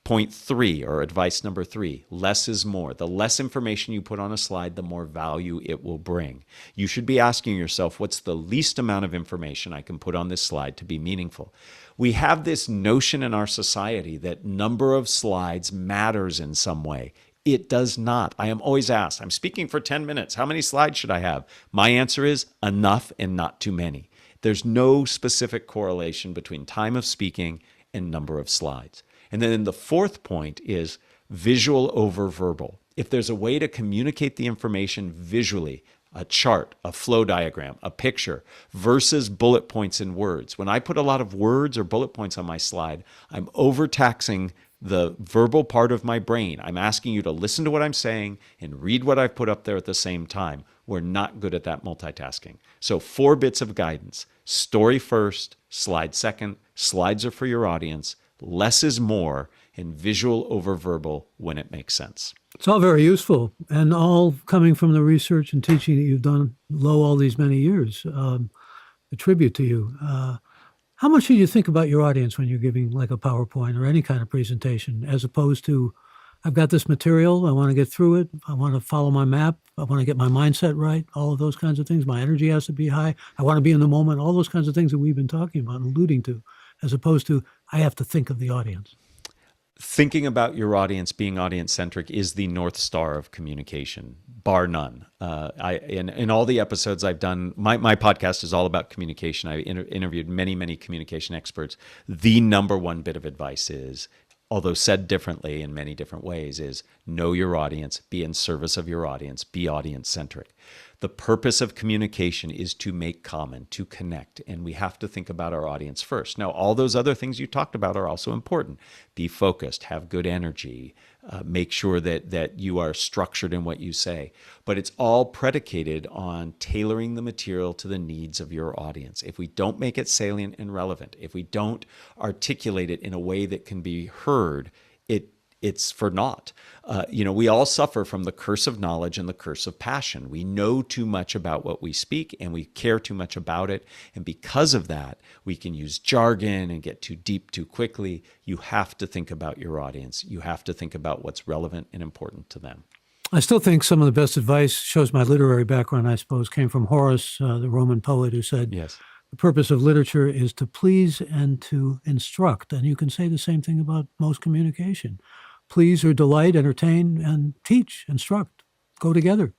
Point 3, or advice number 3, less is more. The less information you put on a slide, the more value it will bring. You should be asking yourself, what's the least amount of information I can put on this slide to be meaningful? We have this notion in our society that number of slides matters in some way. It does not. I am always asked, I'm speaking for 10 minutes. How many slides should I have? My answer is enough and not too many. There's no specific correlation between time of speaking and number of slides. And then the 4th point is visual over verbal. If there's a way to communicate the information visually, a chart, a flow diagram, a picture, versus bullet points in words. When I put a lot of words or bullet points on my slide, I'm overtaxing the verbal part of my brain. I'm asking you to listen to what I'm saying and read what I've put up there at the same time. We're not good at that multitasking. So 4 bits of guidance. Story first, slide second. Slides are for your audience. Less is more, and visual over verbal when it makes sense. It's all very useful, and all coming from the research and teaching that you've done all these many years. A tribute to you. How much do you think about your audience when you're giving like a PowerPoint or any kind of presentation, as opposed to, I've got this material, I want to get through it, I want to follow my map, I want to get my mindset right, all of those kinds of things. My energy has to be high. I want to be in the moment, all those kinds of things that we've been talking about and alluding to, as opposed to, I have to think of the audience. Thinking about your audience, being audience-centric, is the North Star of communication, bar none. In all the episodes I've done, my podcast is all about communication. I interviewed many communication experts. The number 1 bit of advice is, although said differently in many different ways, is know your audience, be in service of your audience, be audience-centric. The purpose of communication is to make common, to connect, and we have to think about our audience first. Now, all those other things you talked about are also important. Be focused, have good energy, make sure that you are structured in what you say. But it's all predicated on tailoring the material to the needs of your audience. If we don't make it salient and relevant, if we don't articulate it in a way that can be heard, it's for naught. We all suffer from the curse of knowledge and the curse of passion. We know too much about what we speak and we care too much about it. And because of that, we can use jargon and get too deep too quickly. You have to think about your audience. You have to think about what's relevant and important to them. I still think some of the best advice, shows my literary background, I suppose, came from Horace, the Roman poet, who said, Yes. the purpose of literature is to please and to instruct. And you can say the same thing about most communication. Please or delight, entertain, and teach, instruct, go together.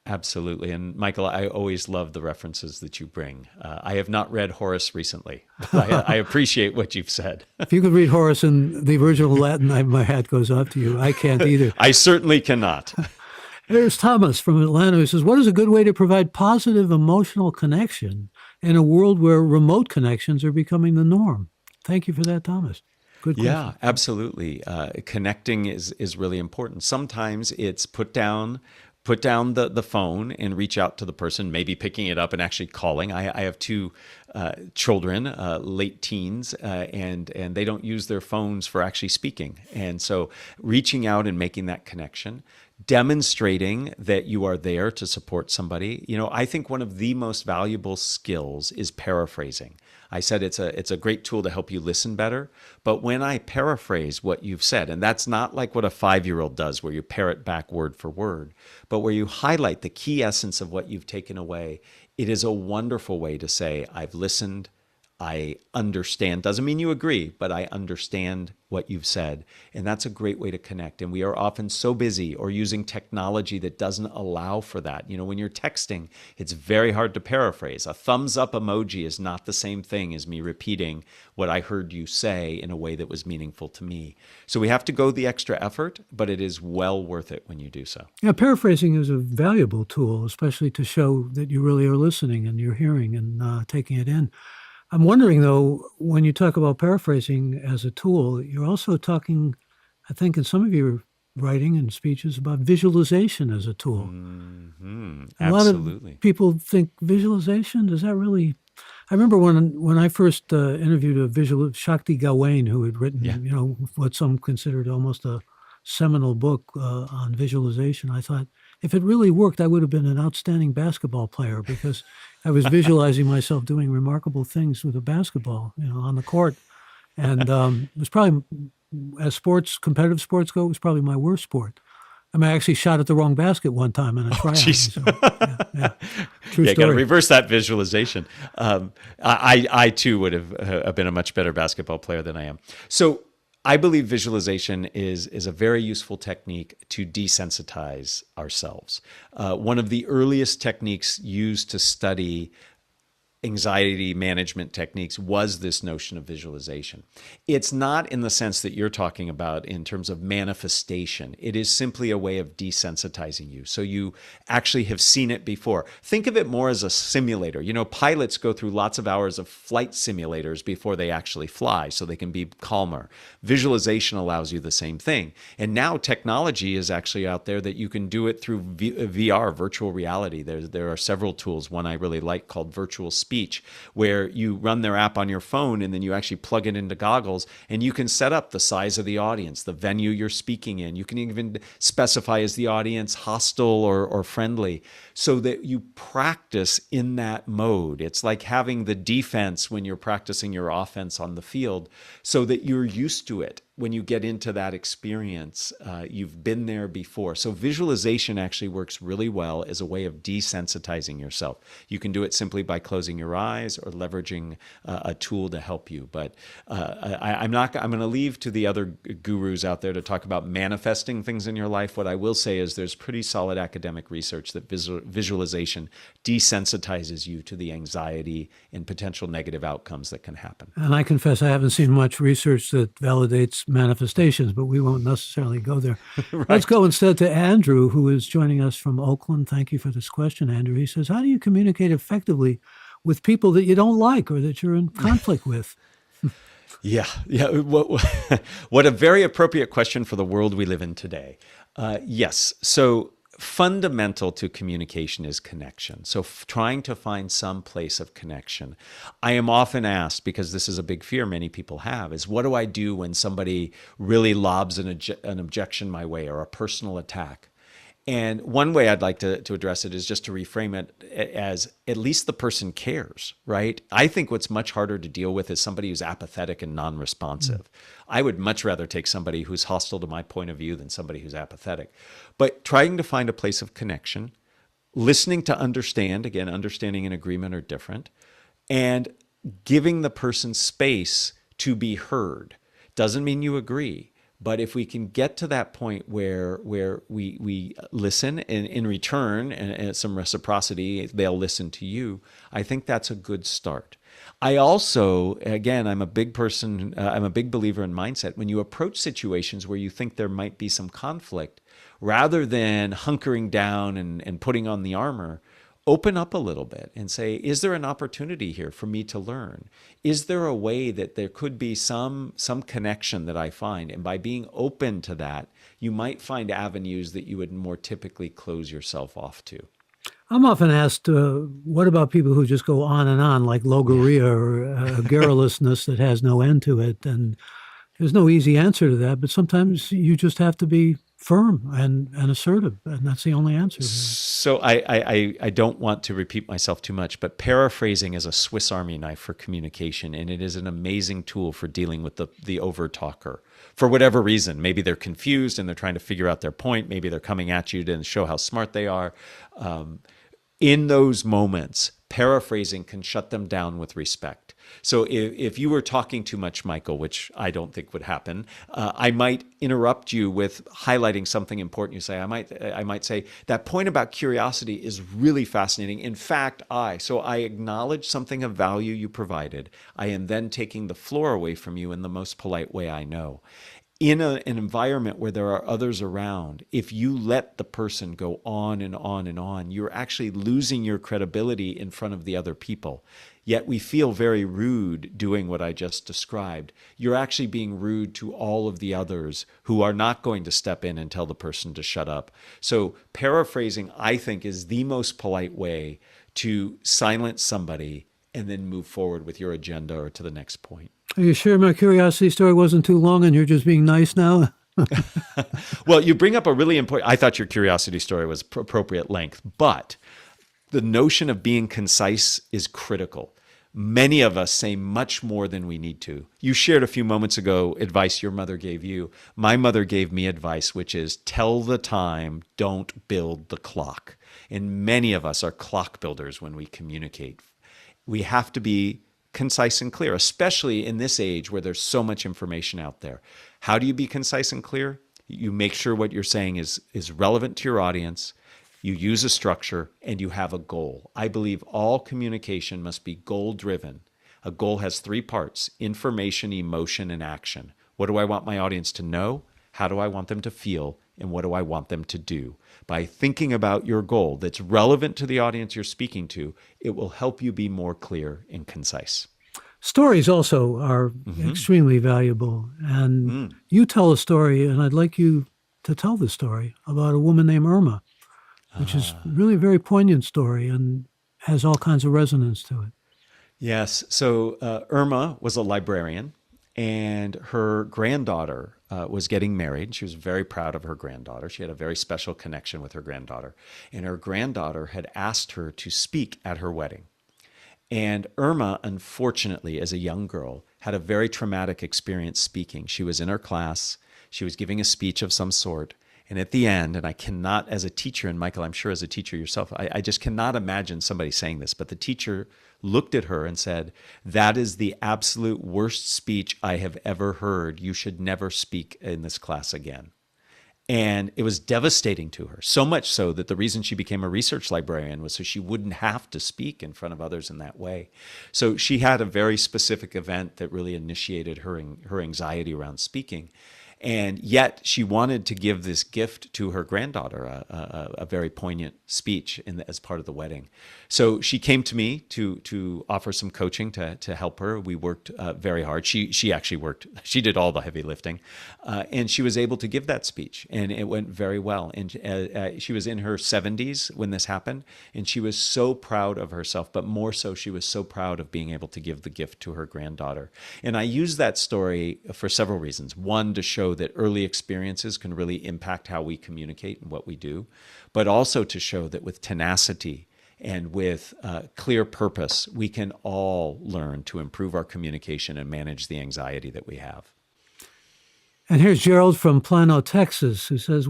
Absolutely. And Michael, I always love the references that you bring. I have not read Horace recently, but I appreciate what you've said. If you could read Horace in the original Latin, my hat goes off to you. I can't either. I certainly cannot. There's Thomas from Atlanta who says, what is a good way to provide positive emotional connection in a world where remote connections are becoming the norm? Thank you for that, Thomas. Good question. Yeah, absolutely. Connecting is really important. Sometimes it's put down the phone and reach out to the person, maybe picking it up and actually calling. I have two children, late teens, and they don't use their phones for actually speaking. And so reaching out and making that connection, demonstrating that you are there to support somebody. I think one of the most valuable skills is paraphrasing. I said it's a great tool to help you listen better. But when I paraphrase what you've said, and that's not like what a 5-year-old does where you parrot back word for word, but where you highlight the key essence of what you've taken away, it is a wonderful way to say, I've listened, I understand. Doesn't mean you agree, but I understand what you've said. And that's a great way to connect. And we are often so busy or using technology that doesn't allow for that. When you're texting, it's very hard to paraphrase. A thumbs up emoji is not the same thing as me repeating what I heard you say in a way that was meaningful to me. So we have to go the extra effort, but it is well worth it when you do so. Yeah, paraphrasing is a valuable tool, especially to show that you really are listening and you're hearing and taking it in. I'm wondering, though, when you talk about paraphrasing as a tool, you're also talking, I think, in some of your writing and speeches about visualization as a tool. Mm-hmm. A lot of people think visualization, does that really... I remember when I first interviewed Shakti Gawain, who had written, what some considered almost a seminal book on visualization. I thought, if it really worked, I would have been an outstanding basketball player because I was visualizing myself doing remarkable things with a basketball, on the court. And it was probably, as competitive sports go, it was probably my worst sport. I mean, I actually shot at the wrong basket one time in a tryout. So, True story. Got to reverse that visualization. I too would have been a much better basketball player than I am. So I believe visualization is a very useful technique to desensitize ourselves. One of the earliest techniques used to study anxiety management techniques was this notion of visualization. It's not in the sense that you're talking about in terms of manifestation. It is simply a way of desensitizing you. So you actually have seen it before. Think of it more as a simulator. Pilots go through lots of hours of flight simulators before they actually fly so they can be calmer. Visualization allows you the same thing. And now technology is actually out there that you can do it through VR, virtual reality. There are several tools. One I really like called Virtual Speech, where you run their app on your phone and then you actually plug it into goggles and you can set up the size of the audience, the venue you're speaking in. You can even specify is the audience hostile or friendly so that you practice in that mode. It's like having the defense when you're practicing your offense on the field so that you're used to it. When you get into that experience, you've been there before. So visualization actually works really well as a way of desensitizing yourself. You can do it simply by closing your eyes or leveraging a tool to help you. But I'm going to leave to the other gurus out there to talk about manifesting things in your life. What I will say is there's pretty solid academic research that visualization desensitizes you to the anxiety and potential negative outcomes that can happen. And I confess I haven't seen much research that validates manifestations, but we won't necessarily go there. Right. Let's go instead to Andrew, who is joining us from Oakland. Thank you for this question, Andrew. He says, how do you communicate effectively with people that you don't like or that you're in conflict with? Yeah. What a very appropriate question for the world we live in today. Yes. So fundamental to communication is connection. So trying to find some place of connection. I am often asked, because this is a big fear many people have, is what do I do when somebody really lobs an objection my way or a personal attack? And one way I'd like to address it is just to reframe it as at least the person cares, right? I think what's much harder to deal with is somebody who's apathetic and non-responsive. I would much rather take somebody who's hostile to my point of view than somebody who's apathetic. But trying to find a place of connection, listening to understand, again, understanding and agreement are different, and giving the person space to be heard. Doesn't mean you agree. But if we can get to that point where we listen and in return and some reciprocity, they'll listen to you, I think that's a good start. I also, again, I'm a big believer in mindset. When you approach situations where you think there might be some conflict, rather than hunkering down and putting on the armor, open up a little bit and say, is there an opportunity here for me to learn? Is there a way that there could be some connection that I find? And by being open to that, you might find avenues that you would more typically close yourself off to. I'm often asked, what about people who just go on and on, like logorrhea or garrulousness that has no end to it? And there's no easy answer to that, but sometimes you just have to be firm and assertive, and that's the only answer. So I don't want to repeat myself too much, but paraphrasing is a Swiss Army knife for communication, and it is an amazing tool for dealing with the over-talker. For whatever reason, maybe they're confused and they're trying to figure out their point. Maybe they're coming at you to show how smart they are. In those moments, paraphrasing can shut them down with respect. So if you were talking too much, Michael, which I don't think would happen, I might interrupt you with highlighting something important. You say, I might say, that point about curiosity is really fascinating. In fact, so I acknowledge something of value you provided. I am then taking the floor away from you in the most polite way I know. In an environment where there are others around, if you let the person go on and on and on, you're actually losing your credibility in front of the other people. Yet we feel very rude doing what I just described. You're actually being rude to all of the others who are not going to step in and tell the person to shut up. So paraphrasing, I think, is the most polite way to silence somebody and then move forward with your agenda or to the next point. Are you sure my curiosity story wasn't too long and you're just being nice now? Well, you bring up a really important, I thought your curiosity story was appropriate length, but the notion of being concise is critical. Many of us say much more than we need to. You shared a few moments ago advice your mother gave you. My mother gave me advice, which is tell the time, don't build the clock. And many of us are clock builders when we communicate. We have to be concise and clear, especially in this age where there's so much information out there. How do you be concise and clear? You make sure what you're saying is relevant to your audience. You use a structure and you have a goal. I believe all communication must be goal-driven. A goal has three parts: information, emotion, and action. What do I want my audience to know? How do I want them to feel? And what do I want them to do? By thinking about your goal that's relevant to the audience you're speaking to, it will help you be more clear and concise. Stories also are extremely valuable. And you tell a story, and I'd like you to tell the story about a woman named Irma, which is really a very poignant story and has all kinds of resonance to it. Yes. So Irma was a librarian, and her granddaughter was getting married. She was very proud of her granddaughter. She had a very special connection with her granddaughter. And her granddaughter had asked her to speak at her wedding. And Irma, unfortunately, as a young girl, had a very traumatic experience speaking. She was in her class. She was giving a speech of some sort. And at the end, and I cannot, as a teacher, and Michael, I'm sure as a teacher yourself, I just cannot imagine somebody saying this, but the teacher looked at her and said, "That is the absolute worst speech I have ever heard. You should never speak in this class again." And it was devastating to her, so much so that the reason she became a research librarian was so she wouldn't have to speak in front of others in that way. So she had a very specific event that really initiated her anxiety around speaking. And yet she wanted to give this gift to her granddaughter, a very poignant speech as part of the wedding. So she came to me to offer some coaching to help her. We worked very hard. She actually worked. She did all the heavy lifting, and she was able to give that speech, and it went very well. And she was in her 70s when this happened, and she was so proud of herself. But more so, she was so proud of being able to give the gift to her granddaughter. And I use that story for several reasons. One, to show that early experiences can really impact how we communicate and what we do, but also to show that with tenacity and with clear purpose, we can all learn to improve our communication and manage the anxiety that we have. And here's Gerald from Plano, Texas, who says,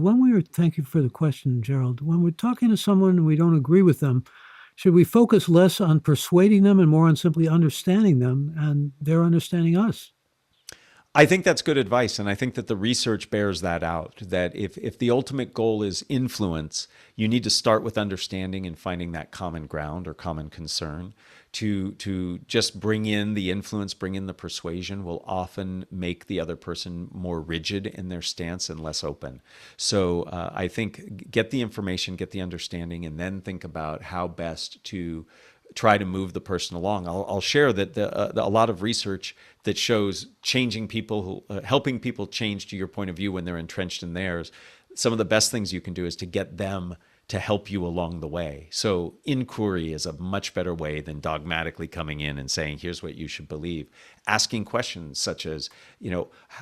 thank you for the question, Gerald. When we're talking to someone and we don't agree with them, should we focus less on persuading them and more on simply understanding them and their understanding us? I think that's good advice. And I think that the research bears that out, that if the ultimate goal is influence, you need to start with understanding and finding that common ground or common concern. To just bring in the influence, bring in the persuasion will often make the other person more rigid in their stance and less open. So I think get the information, get the understanding, and then think about how best to try to move the person along. I'll share that a lot of research that shows changing people, helping people change to your point of view when they're entrenched in theirs. Some of the best things you can do is to get them to help you along the way. So inquiry is a much better way than dogmatically coming in and saying, here's what you should believe. Asking questions such as,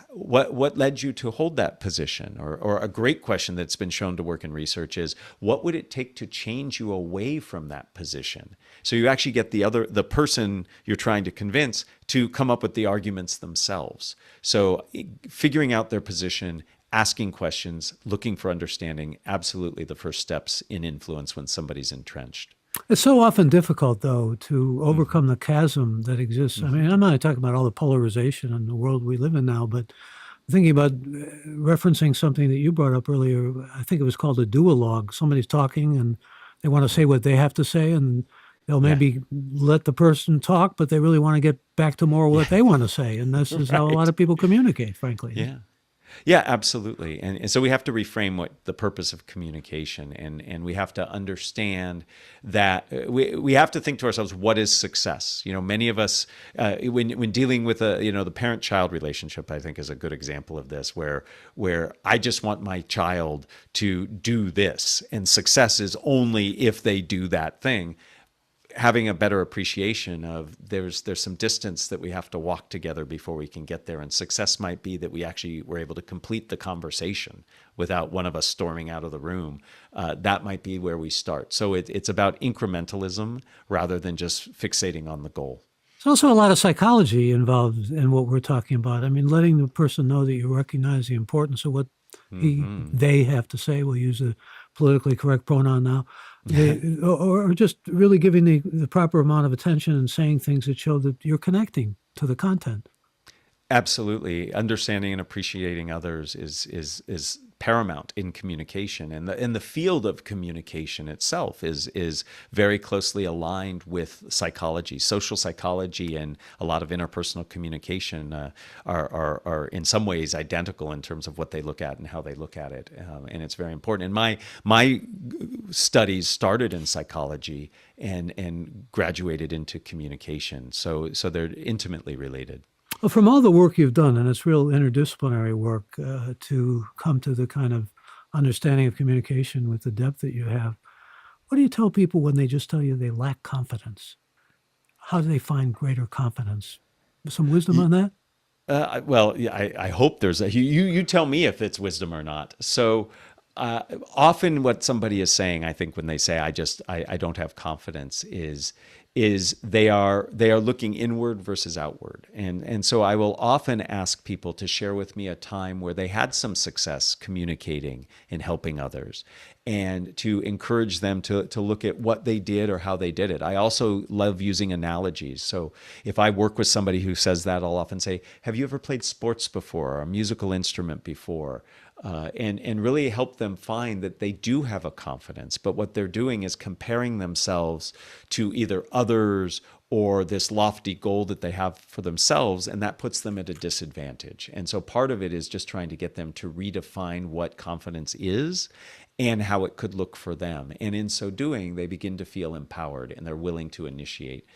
what led you to hold that position? Or a great question that's been shown to work in research is, what would it take to change you away from that position? So you actually get the person you're trying to convince to come up with the arguments themselves. So figuring out their position, asking questions, looking for understanding, absolutely the first steps in influence when somebody's entrenched. It's so often difficult, though, to overcome the chasm that exists. I mean, I'm not talking about all the polarization in the world we live in now, but thinking about referencing something that you brought up earlier. I think it was called a duologue. Somebody's talking and they want to say what they have to say, and they'll maybe let the person talk, but they really want to get back to more what they want to say. And this is how a lot of people communicate, frankly. Yeah, absolutely. And so we have to reframe what the purpose of communication, and we have to understand that we have to think to ourselves, what is success? Many of us, when dealing with the parent-child relationship, I think is a good example of this, where I just want my child to do this, and success is only if they do that thing. Having a better appreciation of there's some distance that we have to walk together before we can get there. And success might be that we actually were able to complete the conversation without one of us storming out of the room. That might be where we start. So it's about incrementalism rather than just fixating on the goal. There's also a lot of psychology involved in what we're talking about. I mean, letting the person know that you recognize the importance of what they have to say. We'll use a politically correct pronoun now. Or just really giving the proper amount of attention and saying things that show that you're connecting to the content. Absolutely. Understanding and appreciating others is paramount in communication, and the field of communication itself is very closely aligned with psychology. Social psychology and a lot of interpersonal communication are in some ways identical in terms of what they look at and how they look at it, and it's very important. And my studies started in psychology and graduated into communication, so they're intimately related. Well, from all the work you've done, and it's real interdisciplinary work to come to the kind of understanding of communication with the depth that you have, what do you tell people when they just tell you they lack confidence? How do they find greater confidence? Some wisdom on that? I hope there's you tell me if it's wisdom or not. So often what somebody is saying, I think, when they say I don't have confidence is they are looking inward versus outward. And so I will often ask people to share with me a time where they had some success communicating and helping others, and to encourage them to look at what they did or how they did it. I also love using analogies. So if I work with somebody who says that, I'll often say, have you ever played sports before, or a musical instrument before? And really help them find that they do have a confidence, but what they're doing is comparing themselves to either others or this lofty goal that they have for themselves, and that puts them at a disadvantage. And so part of it is just trying to get them to redefine what confidence is and how it could look for them. And in so doing, they begin to feel empowered and they're willing to initiate.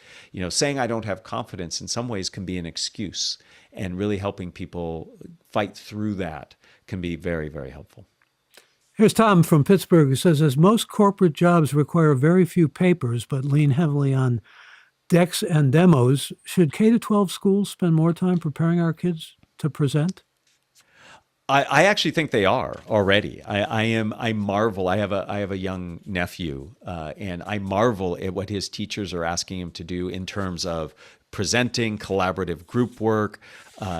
Saying I don't have confidence in some ways can be an excuse, and really helping people fight through that can be very, very helpful. Here's Tom from Pittsburgh, who says, as most corporate jobs require very few papers but lean heavily on decks and demos, should K-12 schools spend more time preparing our kids to present? I actually think they are already. I marvel. I have a young nephew, and I marvel at what his teachers are asking him to do in terms of presenting, collaborative group work.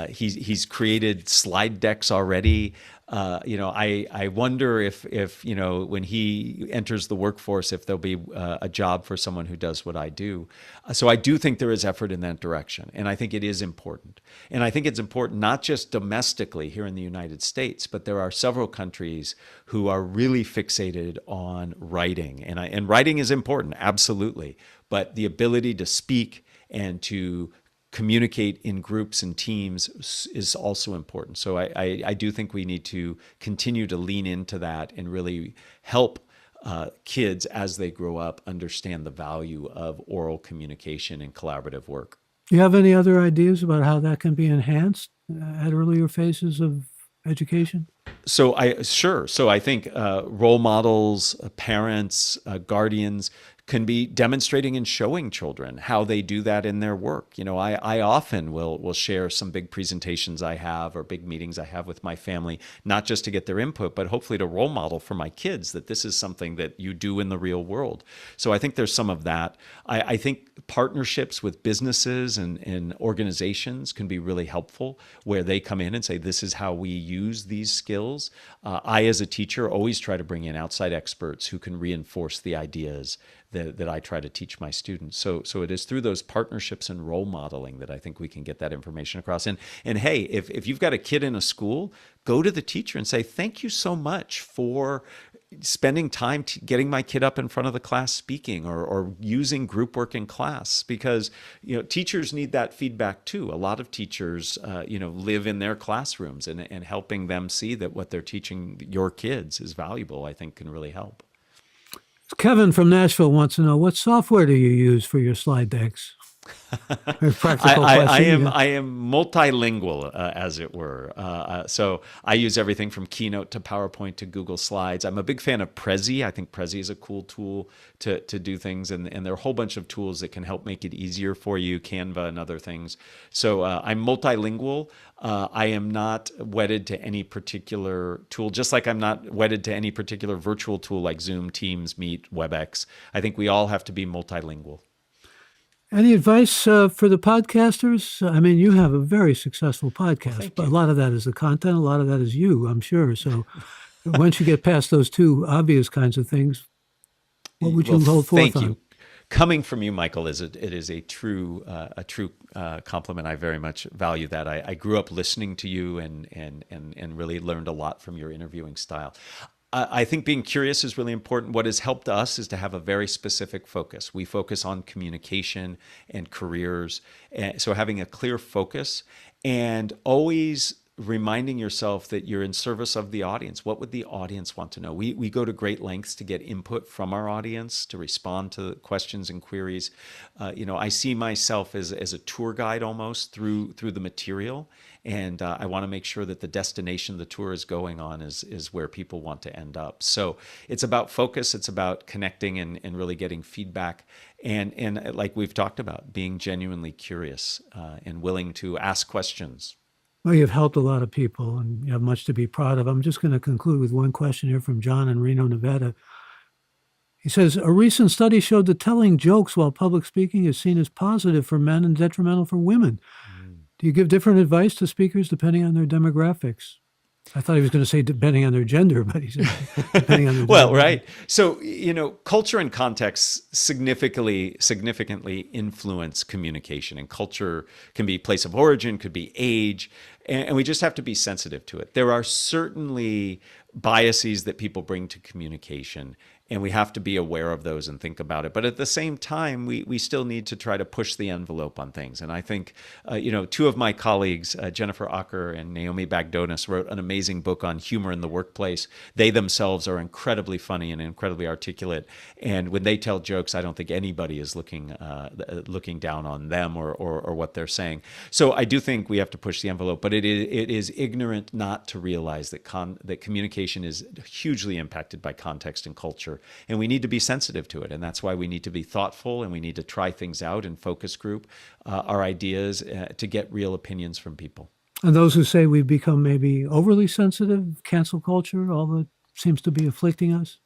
He's created slide decks already. I wonder if when he enters the workforce, if there'll be a job for someone who does what I do. So I do think there is effort in that direction, and I think it is important. And I think it's important not just domestically here in the United States, but there are several countries who are really fixated on writing, and writing is important, absolutely. But the ability to speak and to communicate in groups and teams is also important. So I do think we need to continue to lean into that and really help kids as they grow up understand the value of oral communication and collaborative work. Do you have any other ideas about how that can be enhanced at earlier phases of education? So I think role models, parents, guardians can be demonstrating and showing children how they do that in their work. I often will share some big presentations I have or big meetings I have with my family, not just to get their input, but hopefully to role model for my kids that this is something that you do in the real world. So I think there's some of that. I think partnerships with businesses and organizations can be really helpful, where they come in and say, this is how we use these skills. I, as a teacher, always try to bring in outside experts who can reinforce the ideas that I try to teach my students. So it is through those partnerships and role modeling that I think we can get that information across. And hey, if you've got a kid in a school, go to the teacher and say, thank you so much for spending time getting my kid up in front of the class speaking or using group work in class, because teachers need that feedback too. A lot of teachers live in their classrooms, and helping them see that what they're teaching your kids is valuable, I think, can really help. Kevin from Nashville wants to know, what software do you use for your slide decks? I am multilingual, as it were. So I use everything from Keynote to PowerPoint to Google Slides. I'm a big fan of Prezi. I think Prezi is a cool tool to do things, and there are a whole bunch of tools that can help make it easier for you, Canva and other things. So I'm multilingual. I am not wedded to any particular tool, just like I'm not wedded to any particular virtual tool like Zoom, Teams, Meet, WebEx. I think we all have to be multilingual. Any advice for the podcasters? I mean, you have a very successful podcast, but a lot of that is the content. A lot of that is you, I'm sure. So once you get past those two obvious kinds of things, what would you hold forth on? Thank you. Coming from you, Michael, it is a true compliment. I very much value that. I grew up listening to you and really learned a lot from your interviewing style. I think being curious is really important. What has helped us is to have a very specific focus. We focus on communication and careers. So having a clear focus and always reminding yourself that you're in service of the audience. What would the audience want to know? We go to great lengths to get input from our audience, to respond to questions and queries. I see myself as a tour guide almost through the material. And I want to make sure that the destination the tour is going on is where people want to end up. So it's about focus. It's about connecting and really getting feedback. And like we've talked about, being genuinely curious and willing to ask questions. Well, you've helped a lot of people and you have much to be proud of. I'm just going to conclude with one question here from John in Reno, Nevada. He says, a recent study showed that telling jokes while public speaking is seen as positive for men and detrimental for women. Do you give different advice to speakers depending on their demographics? I thought he was going to say depending on their gender, but he said depending on their Well, gender. right. So, culture and context significantly influence communication, and culture can be place of origin, could be age, and we just have to be sensitive to it. There are certainly biases that people bring to communication, And we have to be aware of those and think about it. But at the same time, we still need to try to push the envelope on things. And I think, two of my colleagues, Jennifer Acker and Naomi Bagdonis, wrote an amazing book on humor in the workplace. They themselves are incredibly funny and incredibly articulate. And when they tell jokes, I don't think anybody is looking down on them or what they're saying. So I do think we have to push the envelope, but it is ignorant not to realize that that communication is hugely impacted by context and culture, and we need to be sensitive to it. And that's why we need to be thoughtful, and we need to try things out and focus group our ideas to get real opinions from people. And those who say we've become maybe overly sensitive, cancel culture, all that seems to be afflicting us.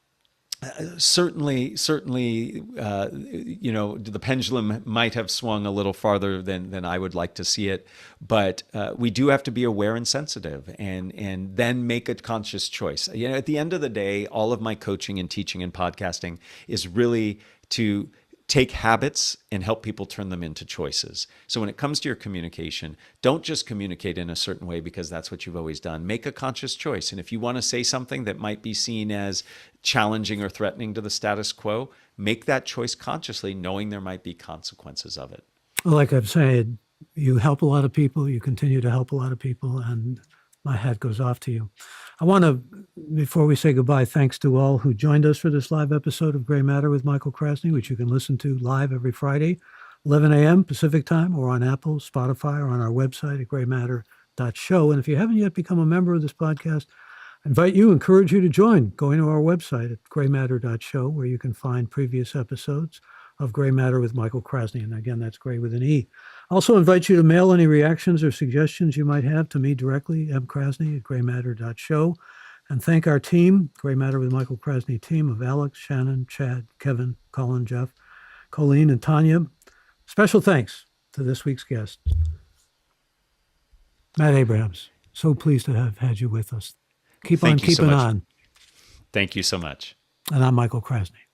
Certainly, the pendulum might have swung a little farther than I would like to see it, but we do have to be aware and sensitive, and then make a conscious choice. At the end of the day, all of my coaching and teaching and podcasting is really to take habits and help people turn them into choices. So when it comes to your communication, don't just communicate in a certain way because that's what you've always done. Make a conscious choice. And if you want to say something that might be seen as challenging or threatening to the status quo, make that choice consciously, knowing there might be consequences of it. Well, like I've said, you help a lot of people, you continue to help a lot of people, and my hat goes off to you. I want to, before we say goodbye, thanks to all who joined us for this live episode of Gray Matter with Michael Krasny, which you can listen to live every Friday, 11 a.m. Pacific time, or on Apple, Spotify, or on our website at graymatter.show. And if you haven't yet become a member of this podcast, I encourage you to join, going to our website at graymatter.show, where you can find previous episodes of Gray Matter with Michael Krasny. And again, that's Gray with an E. I also invite you to mail any reactions or suggestions you might have to me directly, mkrasny at graymatter.show. And thank our team, Gray Matter with Michael Krasny team of Alex, Shannon, Chad, Kevin, Colin, Jeff, Colleen, and Tanya. Special thanks to this week's guest, Matt Abrahams. So pleased to have had you with us. Keep on keeping on. Thank you so much. And I'm Michael Krasny.